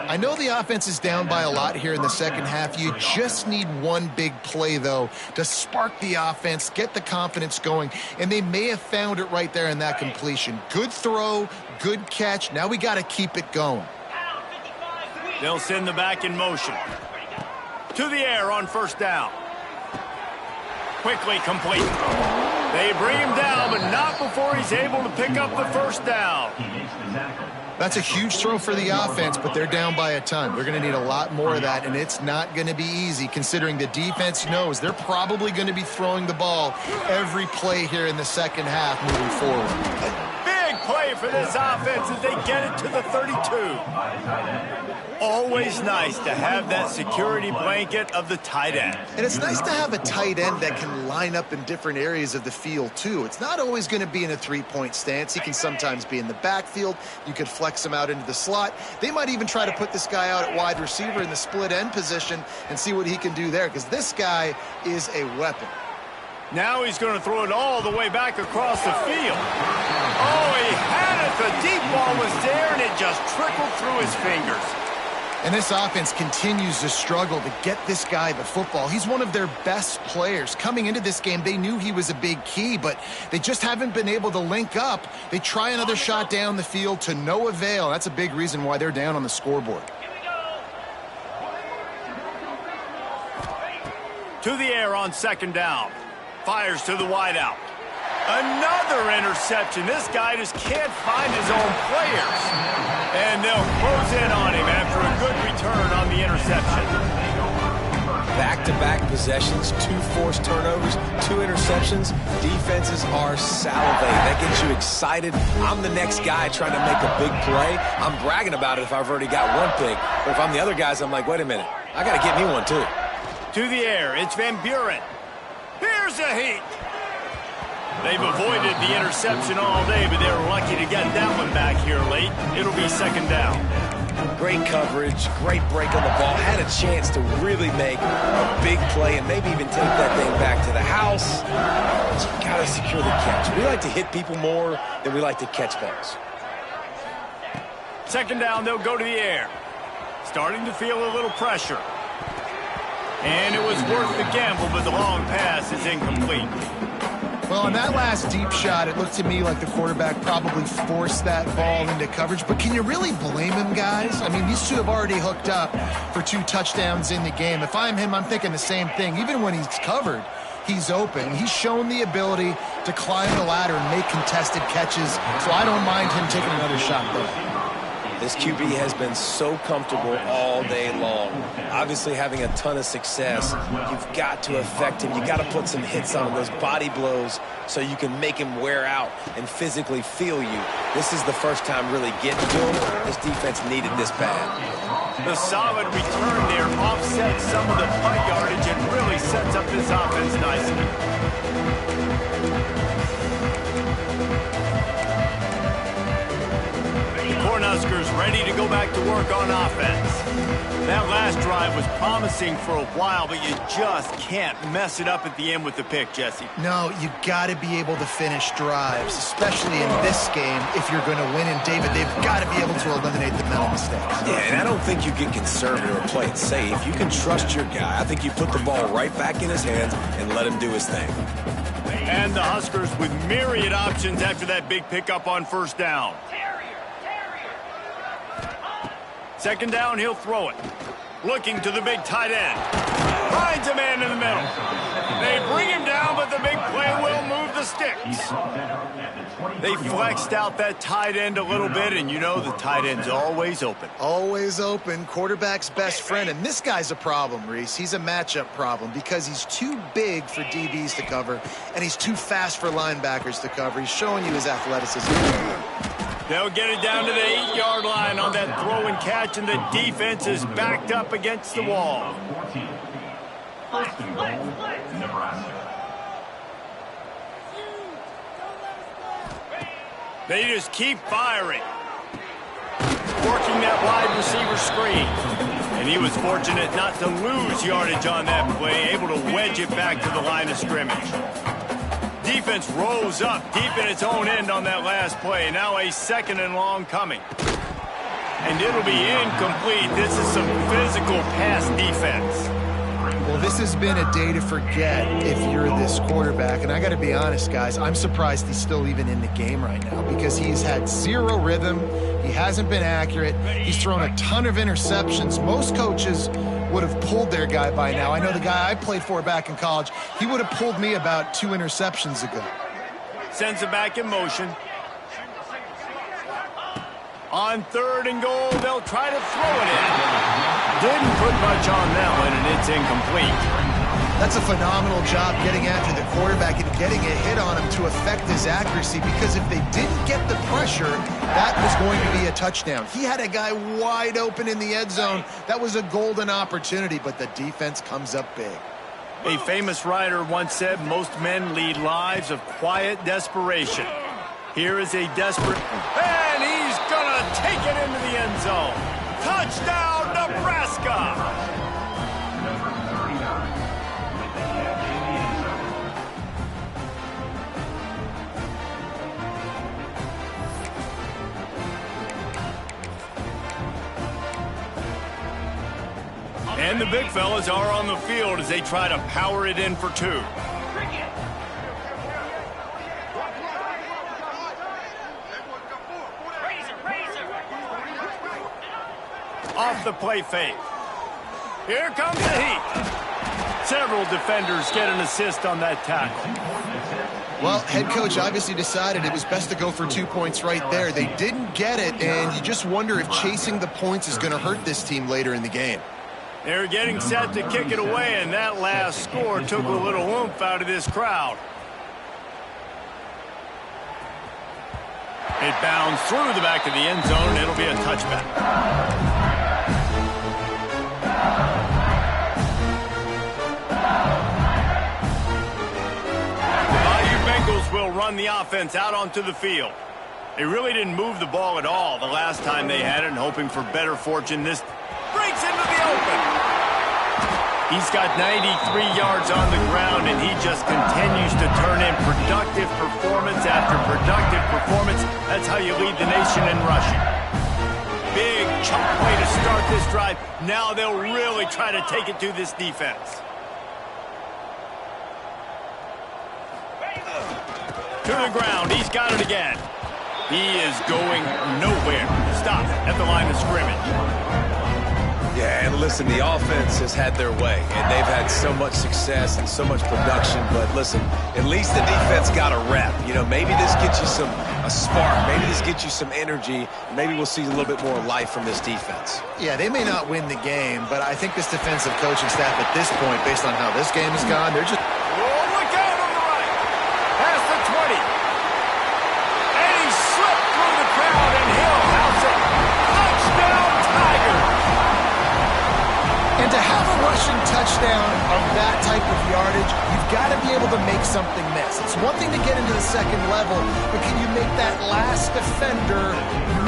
I know the offense is down by a lot here in the second half. You just need one big play, though, to spark the offense, get the confidence going, and they may have found it right there in that completion. Good throw, good catch. Now we got to keep it going. They'll send the back in motion. To the air on first down. Quickly complete. They bring him down, but not before he's able to pick up the first down. That's a huge throw for the offense, but they're down by a ton. They're going to need a lot more of that, and it's not going to be easy considering the defense knows they're probably going to be throwing the ball every play here in the second half moving forward. Big play for this offense as they get it to the 32. Always nice to have that security blanket of the tight end. And it's nice to have a tight end that can line up in different areas of the field, too. It's not always going to be in a three-point stance. He can sometimes be in the backfield. You could flex him out into the slot. They might even try to put this guy out at wide receiver in the split end position and see what he can do there, because this guy is a weapon. Now he's going to throw it all the way back across the field. Oh, he had it. The deep ball was there, and it just trickled through his fingers. And this offense continues to struggle to get this guy the football. He's one of their best players. Coming into this game, they knew he was a big key, but they just haven't been able to link up. They try another shot down the field to no avail. That's a big reason why they're down on the scoreboard. To the air on second down. Fires to the wideout. Another interception. This guy just can't find his own players. And they'll close in on him after a good return on the interception. Back-to-back possessions, 2 forced turnovers, 2 interceptions. Defenses are salivating. That gets you excited. I'm the next guy trying to make a big play. I'm bragging about it if I've already got one pick. But if I'm the other guys, I'm like, wait a minute. I got to get me one, too. To the air, it's Van Buren. Here's a heat. They've avoided the interception all day, but they're lucky to get that one back here late. It'll be second down. Great coverage, great break on the ball. Had a chance to really make a big play and maybe even take that thing back to the house. But you got to secure the catch. We like to hit people more than we like to catch balls. Second down, they'll go to the air. Starting to feel a little pressure. And it was worth the gamble, but the long pass is incomplete. Well, on that last deep shot, it looked to me like the quarterback probably forced that ball into coverage. But can you really blame him, guys? I mean, these two have already hooked up for 2 touchdowns in the game. If I'm him, I'm thinking the same thing. Even when he's covered, he's open. He's shown the ability to climb the ladder and make contested catches, so I don't mind him taking another shot there. This QB has been so comfortable all day long. Obviously having a ton of success. You've got to affect him. You've got to put some hits on him, those body blows, so you can make him wear out and physically feel you. This is the first time really getting to him. This defense needed this bad. The solid return there offsets some of the punt yardage and really sets up this offense nicely. Cornhuskers ready to go back to work on offense. That last drive was promising for a while, but you just can't mess it up at the end with the pick, Jesse. No, you got to be able to finish drives, especially in this game if you're going to win. And, David, they've got to be able to eliminate the mental mistakes. Yeah, and I don't think you get conservative or play it safe. You can trust your guy. I think you put the ball right back in his hands and let him do his thing. And the Huskers with myriad options after that big pickup on first down. Second down, he'll throw it. Looking to the big tight end. Finds a man in the middle. They bring him down, but the big play will move the sticks. They flexed out that tight end a little bit, and you know the tight end's always open. Always open, quarterback's best friend. And this guy's a problem, Reese. He's a matchup problem because he's too big for DBs to cover, and he's too fast for linebackers to cover. He's showing you his athleticism. They'll get it down to the 8-yard line on that throw and catch, and the defense is backed up against the wall. They just keep firing. Working that wide receiver screen. And he was fortunate not to lose yardage on that play, able to wedge it back to the line of scrimmage. Defense rose up deep in its own end on that last play. Now a 2nd and long coming. And it'll be incomplete. This is some physical pass defense. Well, this has been a day to forget if you're this quarterback. And I got to be honest, guys, I'm surprised he's still even in the game right now because he's had 0 rhythm. He hasn't been accurate. He's thrown a ton of interceptions. Most coaches would have pulled their guy by now. I know the guy I played for back in college, he would have pulled me about 2 interceptions ago. Sends it back in motion. On 3rd and goal, they'll try to throw it in. Didn't put much on that one, and it's incomplete. That's a phenomenal job getting after the quarterback and getting a hit on him to affect his accuracy, because if they didn't get the pressure, that was going to be a touchdown. He had a guy wide open in the end zone. That was a golden opportunity, but the defense comes up big. A famous writer once said, most men lead lives of quiet desperation. Here is a desperate, and he's gonna take it into the end zone. Touchdown, Nebraska! And the big fellas are on the field as they try to power it in for 2. Off the play fake. Here comes the heat. Several defenders get an assist on that tackle. Well, head coach obviously decided it was best to go for 2 points right there. They didn't get it, and you just wonder if chasing the points is going to hurt this team later in the game. They're getting set to kick it away, and that last score took a little oomph out of this crowd. It bounds through the back of the end zone, and it'll be a touchback. Will run the offense out onto the field. They really didn't move the ball at all the last time they had it, and hoping for better fortune, this breaks into the open. He's got 93 yards on the ground, and he just continues to turn in productive performance after productive performance. That's how you lead the nation in rushing. Big chunk play to start start this drive. Now they'll really try to take it to this defense. To the ground. He's got it again. He is going nowhere. Stop at the line of scrimmage. Yeah, and listen, the offense has had their way, and they've had so much success and so much production. But listen, at least the defense got a rep. You know, maybe this gets you a spark. Maybe this gets you some energy. Maybe we'll see a little bit more life from this defense. Yeah, they may not win the game, but I think this defensive coaching staff at this point, based on how this game has gone, they're just... Oh, look out on the right. Past the 20. And he slipped through the crowd, and Hill house it. Touchdown, Tigers. And to have a rushing touchdown of that type of yardage, you've got to be able to make something miss. It's one thing to get into the second level, but can you make that last defender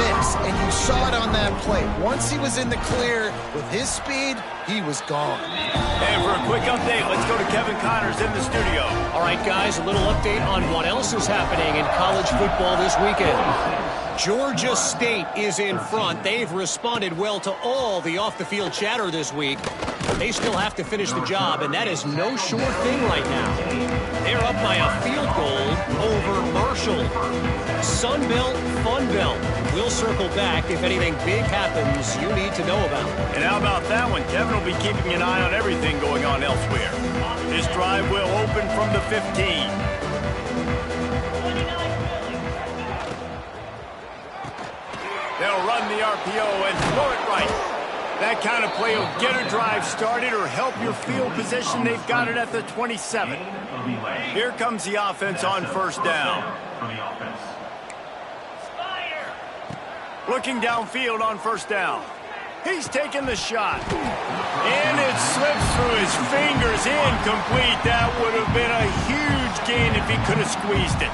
miss? And you saw it on that play. Once he was in the clear with his speed, he was gone. And for a quick update, let's go to Kevin Connors in the studio. All right, guys, a little update on what else is happening in college football this weekend. Georgia State is in front. They've responded well to all the off-the-field chatter this week. But they still have to finish the job, and that is no sure thing right now. They're up by a field goal over Marshall. Sun Belt, Fun Belt. We'll circle back if anything big happens you need to know about. And how about that one? Kevin will be keeping an eye on everything going on elsewhere. This drive will open from the 15. They'll run the RPO and throw it right. That kind of play will get a drive started or help your field position. They've got it at the 27. Here comes the offense on first down. Looking downfield on first down. He's taking the shot. And it slips through his fingers. Incomplete. That would have been a huge gain if he could have squeezed it.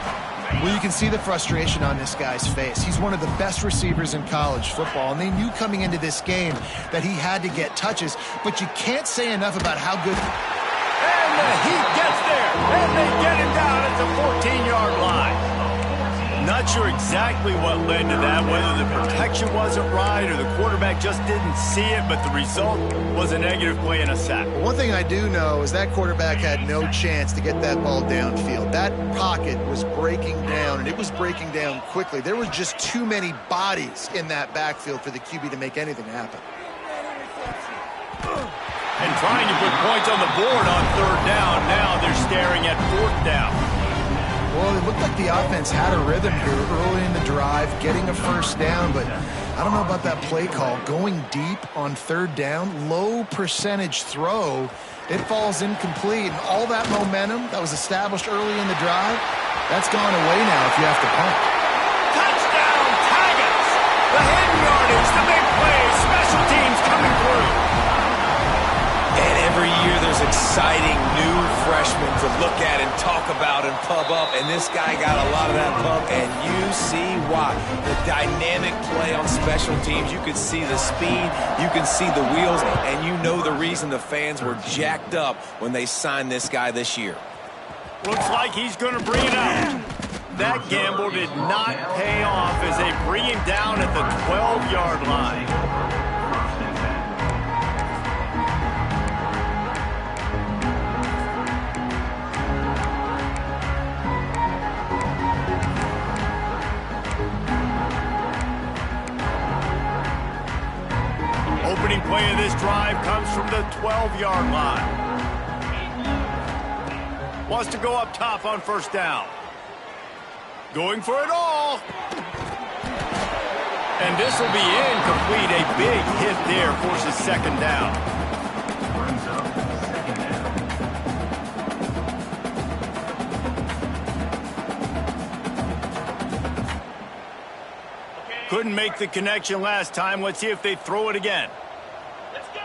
Well, you can see the frustration on this guy's face. He's one of the best receivers in college football, and they knew coming into this game that he had to get touches, but you can't say enough about how good... And the Heat gets there, and they get him down at the 14-yard line. Not sure exactly what led to that, whether the protection wasn't right or the quarterback just didn't see it, but the result was a negative play and a sack. One thing I do know is that quarterback had no chance to get that ball downfield. That pocket was breaking down, and it was breaking down quickly. There were just too many bodies in that backfield for the QB to make anything happen. And trying to put points on the board on third down. Now they're staring at fourth down. Well, it looked like the offense had a rhythm here early in the drive, getting a first down, but I don't know about that play call. Going deep on third down, low percentage throw, it falls incomplete. And all that momentum that was established early in the drive, that's gone away now if you have to punt. Touchdown, Tigers! The hidden yardage, the big play, special teams coming through. And every year there's exciting new freshmen to look at and talk about and pub up, and this guy got a lot of that pub, and you see why. The dynamic play on special teams, you can see the speed, you can see the wheels, and you know the reason the fans were jacked up when they signed this guy this year. Looks like he's going to bring it out. That gamble did not pay off as they bring him down at the 12-yard line. Opening play of this drive comes from the 12-yard line. Wants to go up top on first down. Going for it all. And this will be incomplete. A big hit there forces second down. Couldn't make the connection last time. Let's see if they throw it again. Let's go.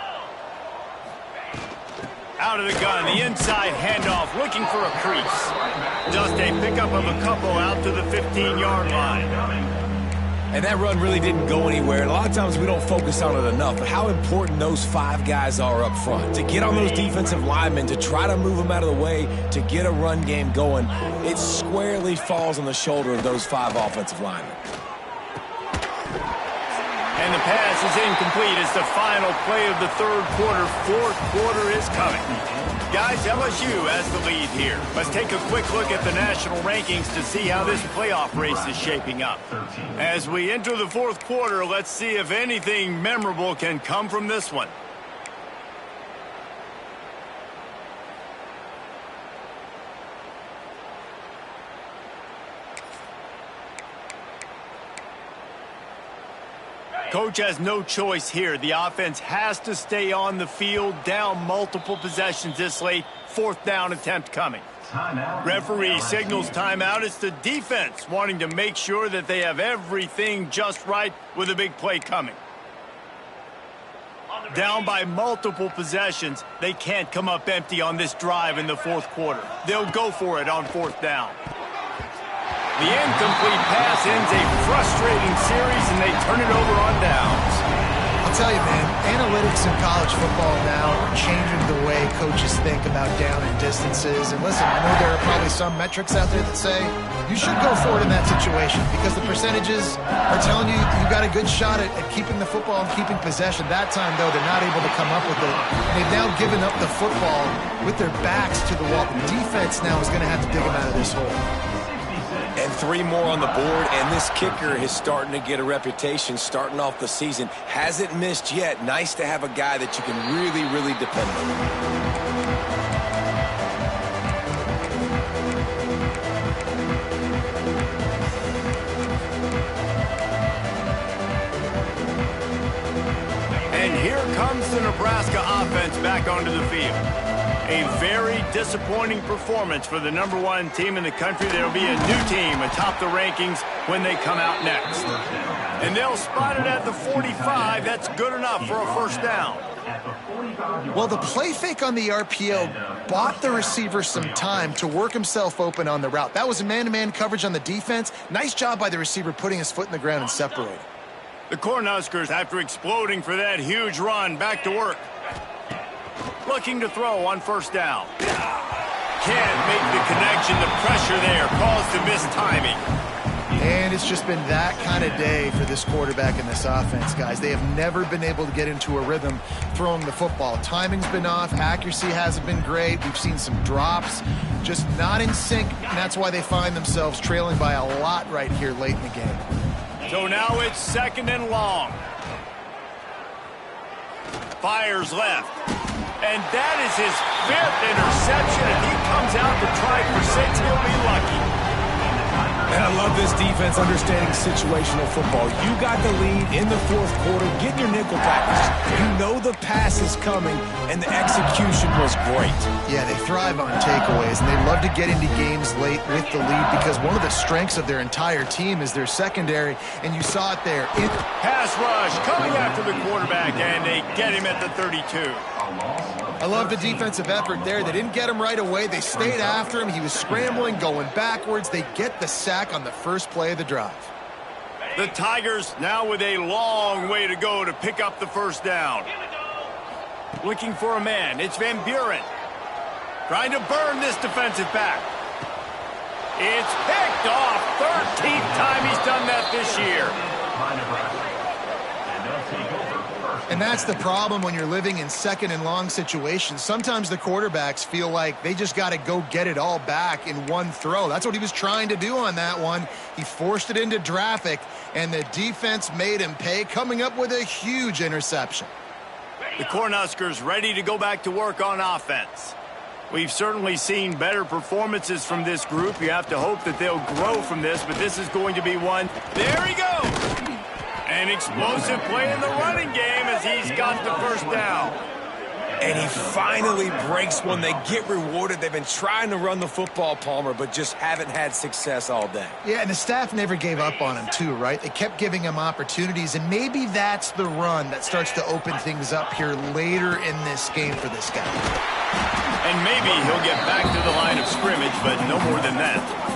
Out of the gun, the inside handoff, looking for a crease. Just a pickup of a couple out to the 15-yard line. And that run really didn't go anywhere. And a lot of times we don't focus on it enough, but how important those five guys are up front. To get on those defensive linemen, to try to move them out of the way, to get a run game going, it squarely falls on the shoulder of those five offensive linemen. And the pass is incomplete. It's the final play of the third quarter. Fourth quarter is coming. Guys, LSU has the lead here. Let's take a quick look at the national rankings to see how this playoff race is shaping up. As we enter the fourth quarter, let's see if anything memorable can come from this one. Coach has no choice here. The offense has to stay on the field, down multiple possessions this late. Fourth down attempt coming. Referee signals timeout. It's the defense wanting to make sure that they have everything just right with a big play coming. Down by multiple possessions, they can't come up empty on this drive in the fourth quarter. They'll go for it on fourth down. The incomplete pass ends a frustrating series, and they turn it over on downs. I'll tell you, man, analytics in college football now are changing the way coaches think about down and distances. And listen, I know there are probably some metrics out there that say you should go for it in that situation because the percentages are telling you you got a good shot at keeping the football and keeping possession. That time, though, they're not able to come up with it. And they've now given up the football with their backs to the wall. The defense now is going to have to dig them out of this hole. And 3 more on the board, and this kicker is starting to get a reputation starting off the season. Hasn't missed yet. Nice to have a guy that you can really, really depend on. And here comes the Nebraska offense back onto the field. A very disappointing performance for the #1 team in the country. There will be a new team atop the rankings when they come out next. And they'll spot it at the 45. That's good enough for a first down. Well, the play fake on the RPO bought the receiver some time to work himself open on the route. That was a man-to-man coverage on the defense. Nice job by the receiver putting his foot in the ground and separating. The Cornhuskers, after exploding for that huge run, back to work. Looking to throw on first down. Can't make the connection. The pressure there caused the missed timing. And it's just been that kind of day for this quarterback and this offense, guys. They have never been able to get into a rhythm throwing the football. Timing's been off. Accuracy hasn't been great. We've seen some drops. Just not in sync, and that's why they find themselves trailing by a lot right here late in the game. So now it's second and long. Fires left. And that is his 5th interception. If he comes out to try for 6, he'll be lucky. And I love this defense understanding situational football. You got the lead in the fourth quarter. Get your nickel package. You know the pass is coming, and the execution was great. Yeah, they thrive on takeaways, and they love to get into games late with the lead because one of the strengths of their entire team is their secondary, and you saw it there. Pass rush coming after the quarterback, and they get him at the 32. I love the defensive effort there. They didn't get him right away. They stayed after him. He was scrambling, going backwards. They get the sack on the first play of the drive. The Tigers now with a long way to go to pick up the first down. Looking for a man. It's Van Buren. Trying to burn this defensive back. It's picked off. 13th time he's done that this year. And that's the problem when you're living in second and long situations. Sometimes the quarterbacks feel like they just got to go get it all back in one throw. That's what he was trying to do on that one. He forced it into traffic, and the defense made him pay, coming up with a huge interception. The Cornhuskers ready to go back to work on offense. We've certainly seen better performances from this group. You have to hope that they'll grow from this, but this is going to be one. There he goes! An explosive play in the running game as he's got the first down. And he finally breaks one. They get rewarded. They've been trying to run the football, Palmer, but just haven't had success all day. Yeah, and the staff never gave up on him too, right? They kept giving him opportunities, and maybe that's the run that starts to open things up here later in this game for this guy. And maybe he'll get back to the line of scrimmage, but no more than that.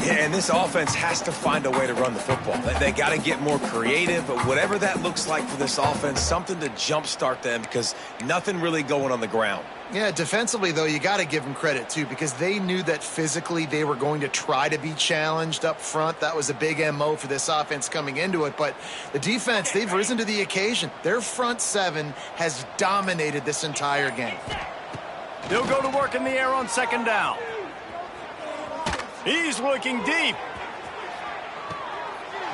Yeah, and this offense has to find a way to run the football. They got to get more creative, but whatever that looks like for this offense, something to jumpstart them because nothing really going on the ground. Yeah, defensively, though, you got to give them credit, too, because they knew that physically they were going to try to be challenged up front. That was a big MO for this offense coming into it. But the defense, they've risen to the occasion. Their front seven has dominated this entire game. They'll go to work in the air on second down. He's looking deep.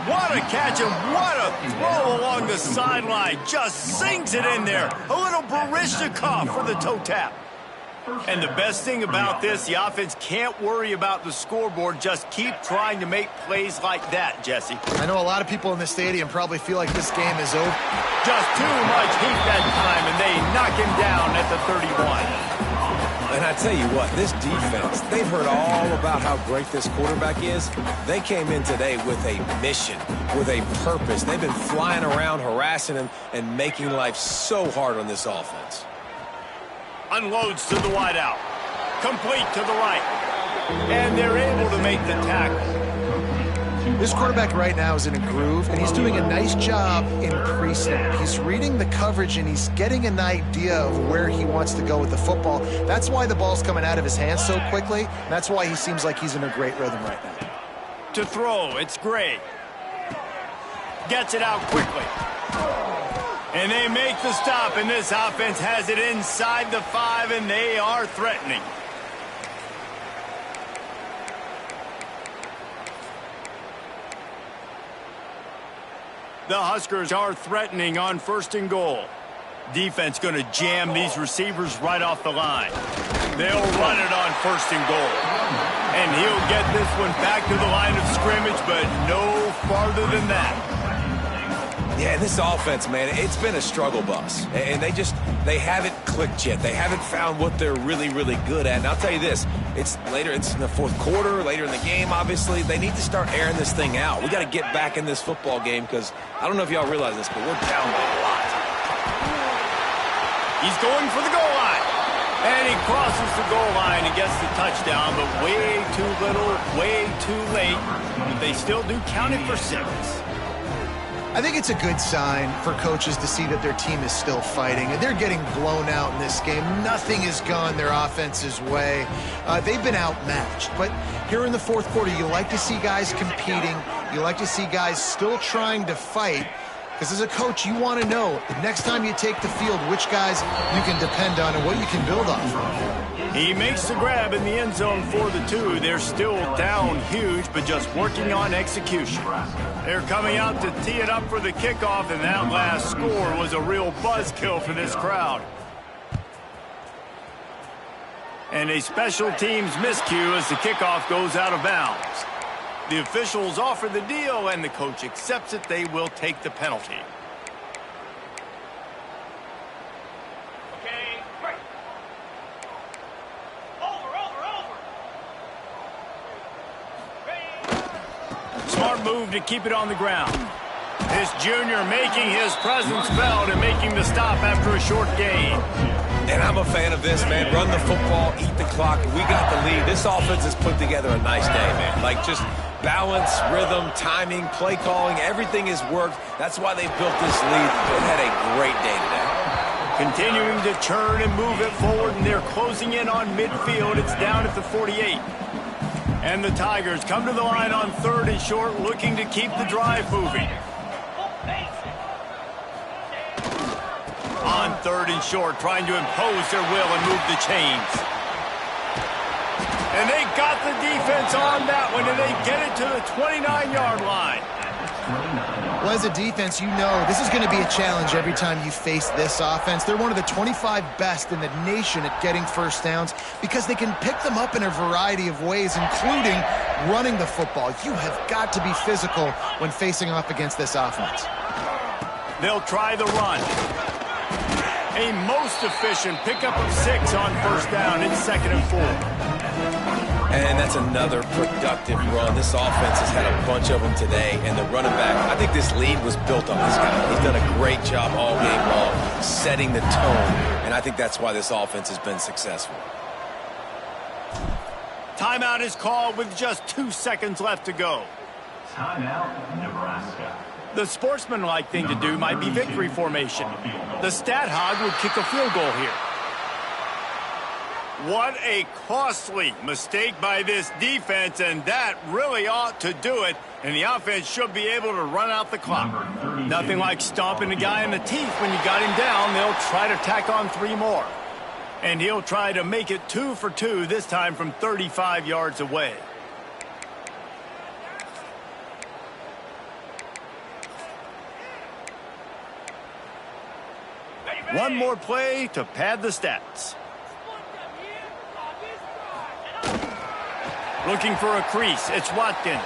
What a catch and what a throw along the sideline. Just sinks it in there. A little Barishnikov for the toe tap. And the best thing about this, the offense can't worry about the scoreboard. Just keep trying to make plays like that, Jesse. I know a lot of people in the stadium probably feel like this game is over. Just too much heat that time, and they knock him down at the 31. And I tell you what, this defense, they've heard all about how great this quarterback is. They came in today with a mission, with a purpose. They've been flying around, harassing him, and making life so hard on this offense. Unloads to the wideout. Complete to the right. And they're able to make the tackle. This quarterback right now is in a groove, and he's doing a nice job in pre-snap. He's reading the coverage, and he's getting an idea of where he wants to go with the football. That's why the ball's coming out of his hands so quickly. And that's why he seems like he's in a great rhythm right now. To throw, it's great. Gets it out quickly. And they make the stop, and this offense has it inside the 5, and they are threatening. The Huskers are threatening on 1st and goal. Defense going to jam these receivers right off the line. They'll run it on 1st and goal. And he'll get this one back to the line of scrimmage, but no farther than that. Yeah, this offense, man, it's been a struggle bus. And they haven't clicked yet. They haven't found what they're really, really good at. And I'll tell you this, it's in the 4th quarter, later in the game, obviously. They need to start airing this thing out. We got to get back in this football game because I don't know if y'all realize this, but we're down by a lot. He's going for the goal line. And he crosses the goal line and gets the touchdown, but way too little, way too late. But they still do count it for 6. I think it's a good sign for coaches to see that their team is still fighting. And they're getting blown out in this game. Nothing has gone their offense's way. They've been outmatched. But here in the 4th quarter, you like to see guys competing. You like to see guys still trying to fight. Because as a coach, you want to know, next time you take the field, which guys you can depend on and what you can build off of. He makes the grab in the end zone for the 2. They're still down huge, but just working on execution. They're coming out to tee it up for the kickoff, and that last score was a real buzzkill for this crowd. And a special teams miscue as the kickoff goes out of bounds. The officials offer the deal, and the coach accepts it. They will take the penalty. Okay, break. Over. Ready. Smart move to keep it on the ground. This junior making his presence felt and making the stop after a short gain. And I'm a fan of this, man. Run the football, eat the clock. We got the lead. This offense has put together a nice day, man. Like just balance, rhythm, timing, play calling, everything has worked. That's why they built this lead. They had a great day today. Continuing to churn and move it forward, and they're closing in on midfield. It's down at the 48. And the Tigers come to the line on 3rd and short, looking to keep the drive moving. On 3rd and short, trying to impose their will and move the chains. And they got the defense on that one, and they get it to the 29-yard line. Well, as a defense, you know this is going to be a challenge every time you face this offense. They're one of the 25 best in the nation at getting first downs because they can pick them up in a variety of ways, including running the football. You have got to be physical when facing off against this offense. They'll try the run. A most efficient pickup of 6 on 1st down. It's 2nd and 4. And that's another productive run. This offense has had a bunch of them today, and the running back, I think this lead was built on this guy. He's done a great job all game long, setting the tone, and I think that's why this offense has been successful. Timeout is called with just 2 seconds left to go. Timeout, Nebraska. The sportsmanlike thing to do might be victory formation. The stat hog would kick a field goal here. What a costly mistake by this defense, and that really ought to do it. And the offense should be able to run out the clock. Nothing like stomping a guy in the teeth when you got him down. They'll try to tack on 3 more. And he'll try to make it 2 for 2, this time from 35 yards away. One more play to pad the stats. Looking for a crease. It's Watkins.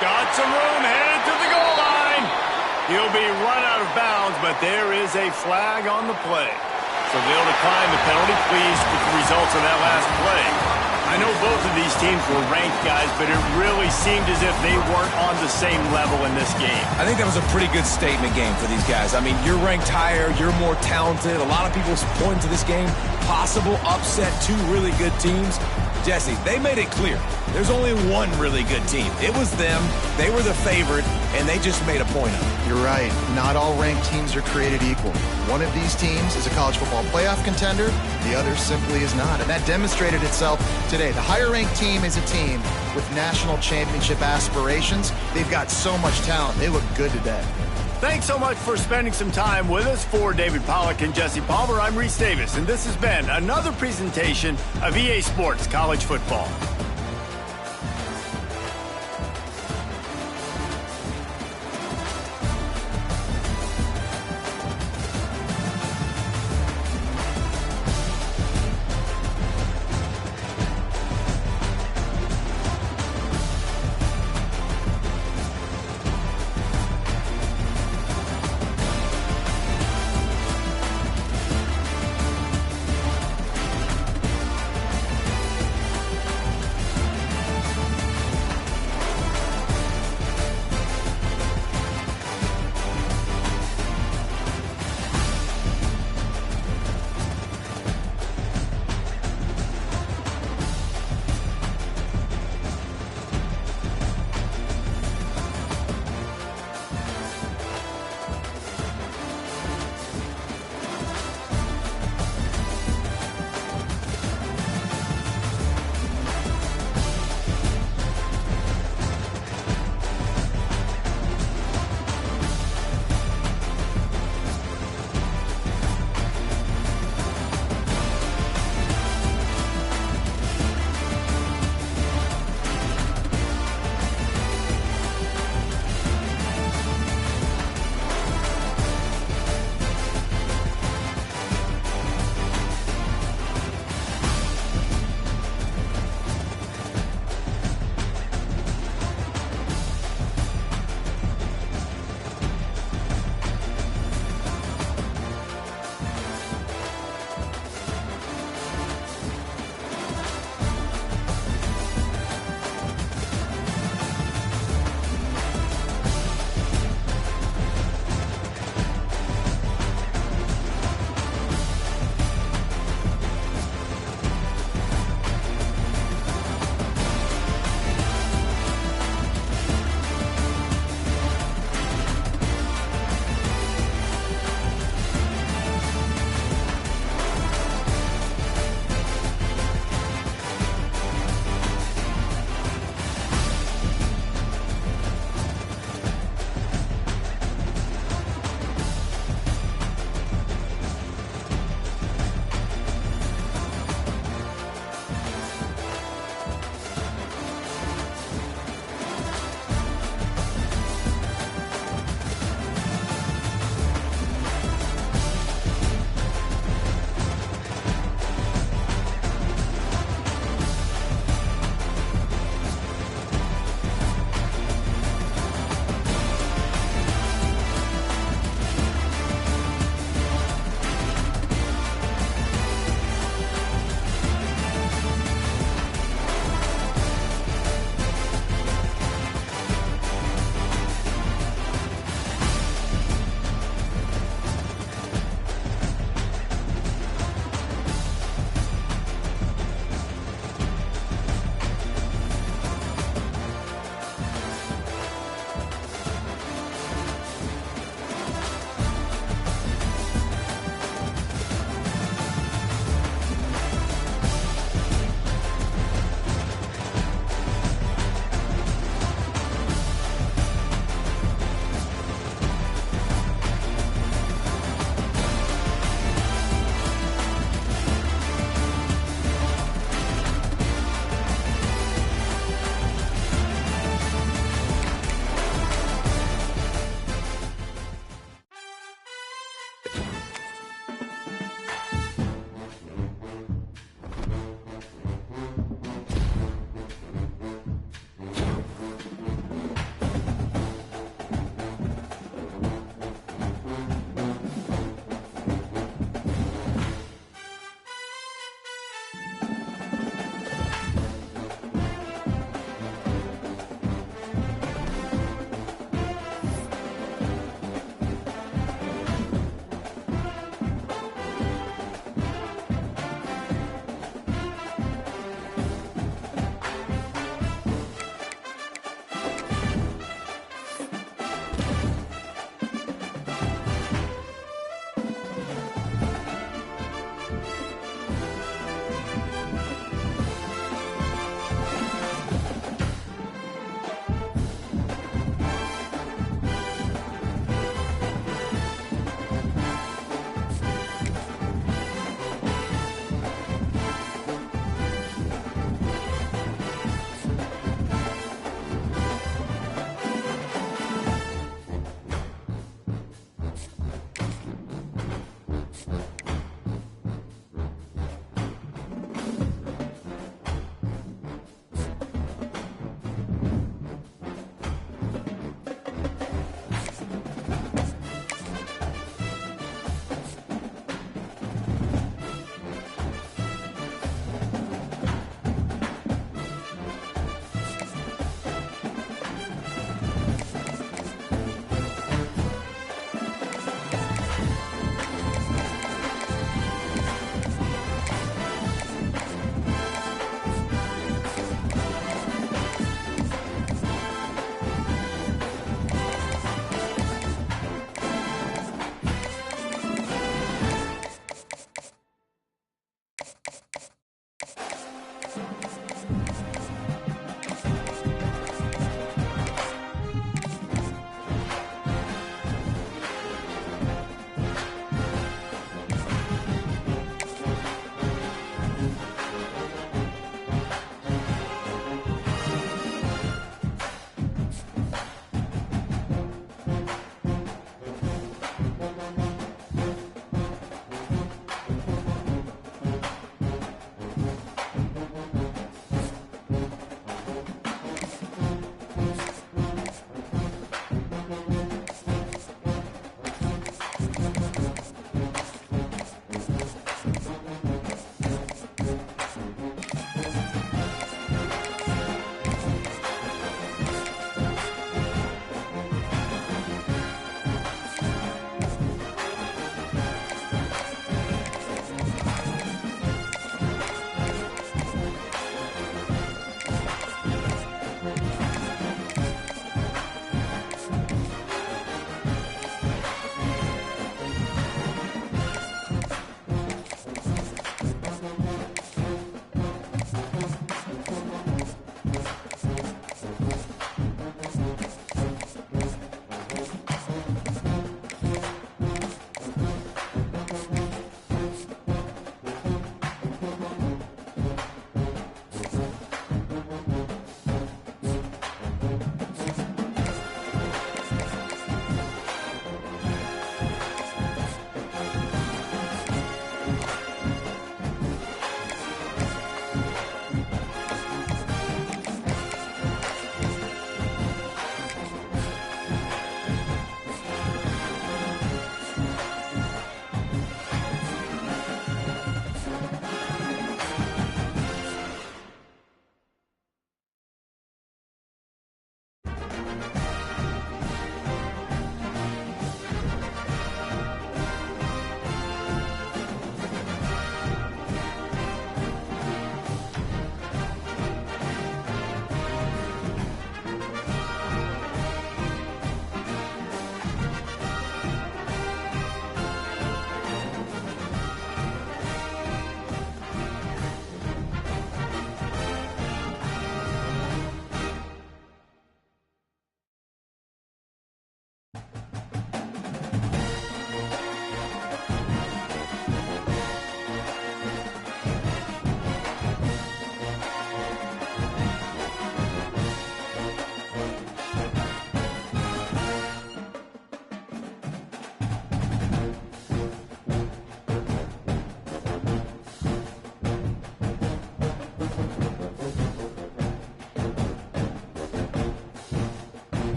Got some room, headed to the goal line. He'll be run out of bounds, but there is a flag on the play. So they'll decline the penalty, pleased with the results of that last play. I know both of these teams were ranked, guys, but it really seemed as if they weren't on the same level in this game. I think that was a pretty good statement game for these guys. I mean, you're ranked higher, you're more talented. A lot of people point to this game, possible upset, 2 really good teams. Jesse, they made it clear. There's only one really good team. It was them. They were the favorite, and they just made a point of it. You're right. Not all ranked teams are created equal. One of these teams is a college football playoff contender. The other simply is not. And that demonstrated itself today. The higher-ranked team is a team with national championship aspirations. They've got so much talent. They look good today. Thanks so much for spending some time with us. For David Pollack and Jesse Palmer, I'm Reese Davis, and this has been another presentation of EA Sports College Football.